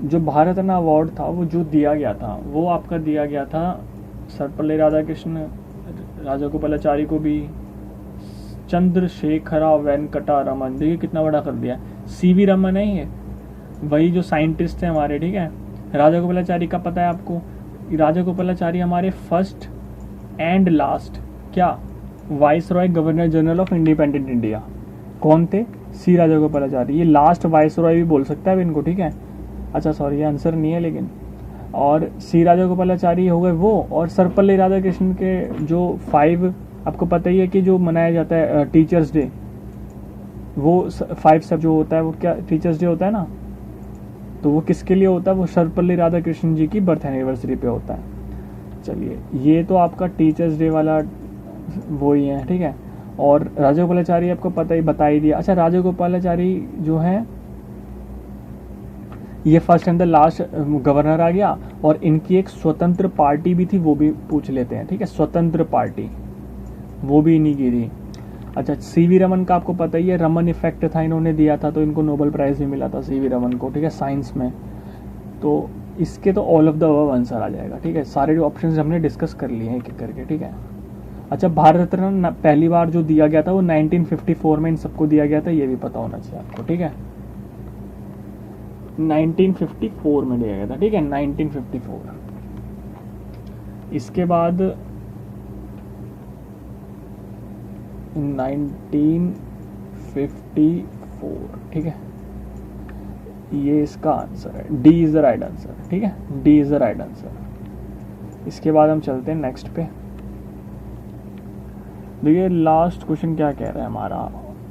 जो भारत रत्न अवार्ड था वो जो दिया गया था वो आपका दिया गया था सर्वपल्ली राधाकृष्ण, राजागोपालाचारी को भी, चंद्रशेखरा वेंकटा रमन। देखिए कितना बड़ा कर दिया, सीवी रमन है ये, वही जो साइंटिस्ट हैं हमारे। ठीक है, राजागोपालाचारी का पता है आपको, राजागोपालाचारी हमारे फर्स्ट एंड लास्ट क्या vice Roy governor general of independent India. कौन थे? सी राजागोपालाचारी। ये लास्ट वाइस रॉय भी बोल सकता है इनको। ठीक है, अच्छा सॉरी ये आंसर नहीं है लेकिन, और सी राजागोपालाचारी हो गए वो, और सर्वपल्ली राधाकृष्णन के जो 5, आपको पता ही है कि जो मनाया जाता है टीचर्स डे, वो 5 सब जो होता है वो क्या टीचर्स डे होता है ना, तो वो किसके लिए होता है? वो सर्वपल्ली राधाकृष्णन जी की बर्थ एनिवर्सरी पे होता है। चलिए, ये तो आपका टीचर्स डे वाला वो ही है। ठीक है, और राजागोपालाचारी आपको पता ही बता ही दिया। अच्छा, राजागोपालाचारी जो है ये first and the last governor आ गया, और इनकी एक स्वतंत्र पार्टी भी थी, वो भी पूछ लेते हैं। ठीक है, स्वतंत्र पार्टी वो भी इन्हीं की थी। अच्छा, सीवी रमन का आपको पता ही है, रमन इफेक्ट था इन्होंने दिया था, तो इनको नोबेल प्राइज भी मिला था सीवी रमन को। ठीक है, साइंस में। तो इसके तो all of the above answer आ जाएगा। ठीक है, सारे जो ऑप्शंस हमने डिस्कस कर लिए हैं एक एक करके। ठीक है, अच्छा, भारत रत्न पहली बार जो दिया गया था वो 1954 में इन सबको दिया गया था, ये भी पता होना चाहिए आपको। ठीक है, 1954 में दिया गया था। ठीक है, 1954। इसके बाद 1954। ठीक है, ये इसका आंसर है, D is the right answer. ठीक है, D is the right answer. इसके बाद हम चलते हैं नेक्स्ट पे। देखिए, लास्ट क्वेश्चन क्या कह रहा है हमारा,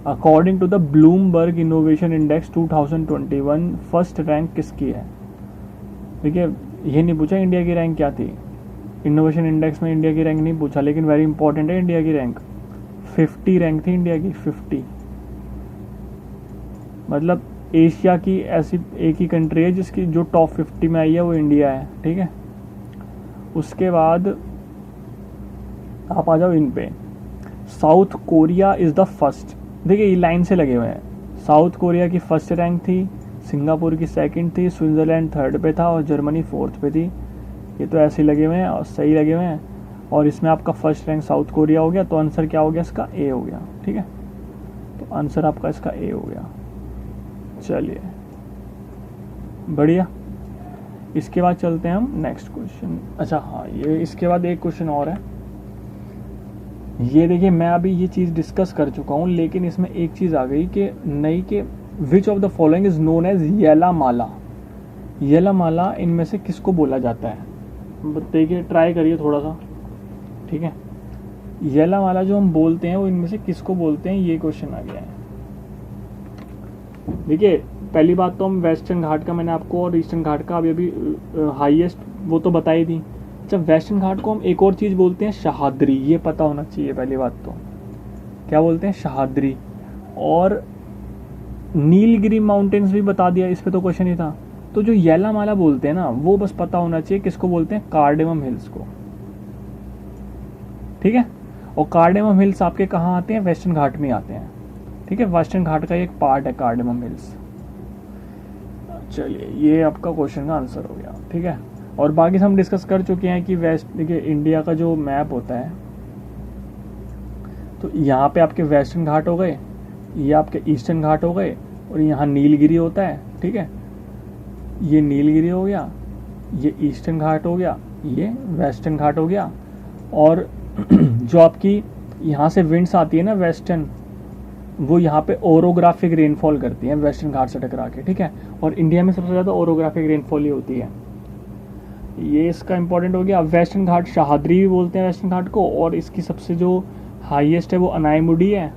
according to the Bloomberg innovation index 2021 first rank किसकी है? देखिए, ये नहीं पूछा इंडिया की रैंक क्या थी, इनोवेशन इंडेक्स में इंडिया की रैंक नहीं पूछा, लेकिन वेरी इंपॉर्टेंट है इंडिया की रैंक। 50 रैंक थी इंडिया की, 50। मतलब एशिया की ऐसी एक ही कंट्री है जिसकी जो टॉप 50 में आई है वो इंडिया है। ठीक है, उसके बाद आप आ जाओ इन पे, south Korea is the first. देखिए, ये लाइन से लगे हुए हैं, साउथ कोरिया की फर्स्ट रैंक थी, सिंगापुर की सेकंड थी, स्विट्जरलैंड थर्ड पे था, और जर्मनी फोर्थ पे थी। ये तो ऐसे ही लगे हुए हैं और सही लगे हुए हैं, और इसमें आपका फर्स्ट रैंक साउथ कोरिया हो गया, तो आंसर क्या हो गया इसका? ए हो गया। ठीक है, तो आंसर आपका इसका ए हो गया। चलिए, बढ़िया। इसके बाद चलते हैं हम नेक्स्ट क्वेश्चन। अच्छा हाँ, ये इसके बाद एक क्वेश्चन और है। ये देखिए, मैं अभी ये चीज़ डिस्कस कर चुका हूँ, लेकिन इसमें एक चीज़ आ गई कि नई के which of the following is known as Yela Mala. येला माला इनमें से किसको बोला जाता है? देखिए, ट्राई करिए थोड़ा सा। ठीक है, येला माला जो हम बोलते हैं वो इनमें से किसको बोलते हैं, ये क्वेश्चन आ गया है। देखिए, पहली बात तो हम वेस्टर्न घाट का मैंने आपको, और ईस्टर्न घाट का अभी हाईएस्ट वो तो बताई दी। अच्छा, वेस्टर्न घाट को हम एक और चीज़ बोलते हैं शहाद्री, ये पता होना चाहिए पहली बात तो। क्या बोलते हैं? शहाद्री। और नीलगिरी माउंटेन्स भी बता दिया, इस पे तो क्वेश्चन ही था। तो जो येला माला बोलते हैं ना, वो बस पता होना चाहिए किसको बोलते हैं, कार्डेमम हिल्स को। ठीक है, और कार्डेमम हिल्स आपके कहाँ आते हैं? वेस्टर्न घाट में आते हैं। ठीक है, वेस्टर्न घाट का एक पार्ट है कार्डेमम हिल्स। चलिए ये आपका क्वेश्चन का आंसर हो गया, ठीक है। और बाकी हम डिस्कस कर चुके हैं कि वेस्ट, देखिए इंडिया का जो मैप होता है, तो यहाँ पे आपके वेस्टर्न घाट हो गए, ये आपके ईस्टर्न घाट हो गए, और यहाँ नीलगिरी होता है, ठीक है, ये नीलगिरी हो गया, ये ईस्टर्न घाट हो गया, ये वेस्टर्न घाट हो गया। और जो आपकी यहाँ से विंड्स आती है ना वेस्टर्न, वो यहाँ पे ओरोग्राफिक रेनफॉल करती है वेस्टर्न घाट से टकरा के, ठीक है। और इंडिया में सबसे ज़्यादा ओरोग्राफिक रेनफॉल ही होती है। ये इसका इंपॉर्टेंट हो गया। वेस्टर्न घाट शाहदरी भी बोलते हैं वेस्टर्न घाट को, और इसकी सबसे जो हाईएस्ट है वो अनाईमुडी है,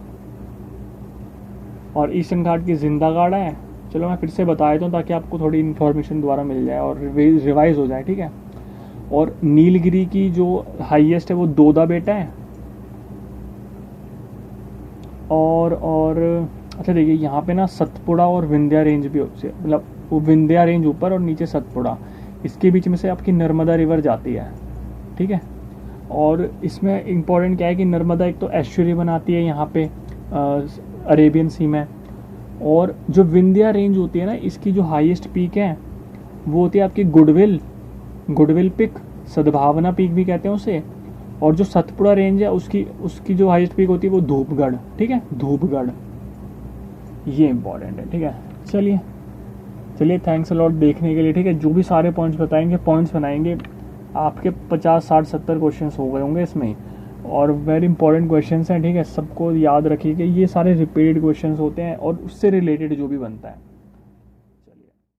और ईस्टर्न घाट की जिंदागाड़ा है। चलो मैं फिर से बता देता हूँ ताकि आपको थोड़ी इन्फॉर्मेशन दोबारा मिल जाए और रिवाइज हो जाए, ठीक है। और नीलगिरी की जो हाईएस्ट है वो दोदा बेटा है। और अच्छा देखिए यहाँ पे ना सतपुड़ा और विंध्या रेंज भी होती है, मतलब वो विंध्या रेंज ऊपर और नीचे सतपुड़ा, इसके बीच में से आपकी नर्मदा रिवर जाती है, ठीक है। और इसमें इम्पोर्टेंट क्या है कि नर्मदा एक तो एस्चुरी बनाती है यहाँ पे अरेबियन सी में, और जो विंध्या रेंज होती है ना, इसकी जो हाईएस्ट पीक है वो होती है आपकी गुडविल पिक, सद्भावना पीक भी कहते हैं उसे। और जो सतपुड़ा रेंज है उसकी जो हाईएस्ट पीक होती है वो धूपगढ़, ठीक है, धूपगढ़, ये इंपॉर्टेंट है, ठीक है। चलिए थैंक्स अ लॉट देखने के लिए, ठीक है। जो भी सारे पॉइंट्स बनाएंगे आपके 50 60 70 क्वेश्चंस हो गए होंगे इसमें, और वेरी इंपॉर्टेंट क्वेश्चंस हैं, ठीक है। सबको याद रखिए कि ये सारे रिपीटेड क्वेश्चंस होते हैं और उससे रिलेटेड जो भी बनता है।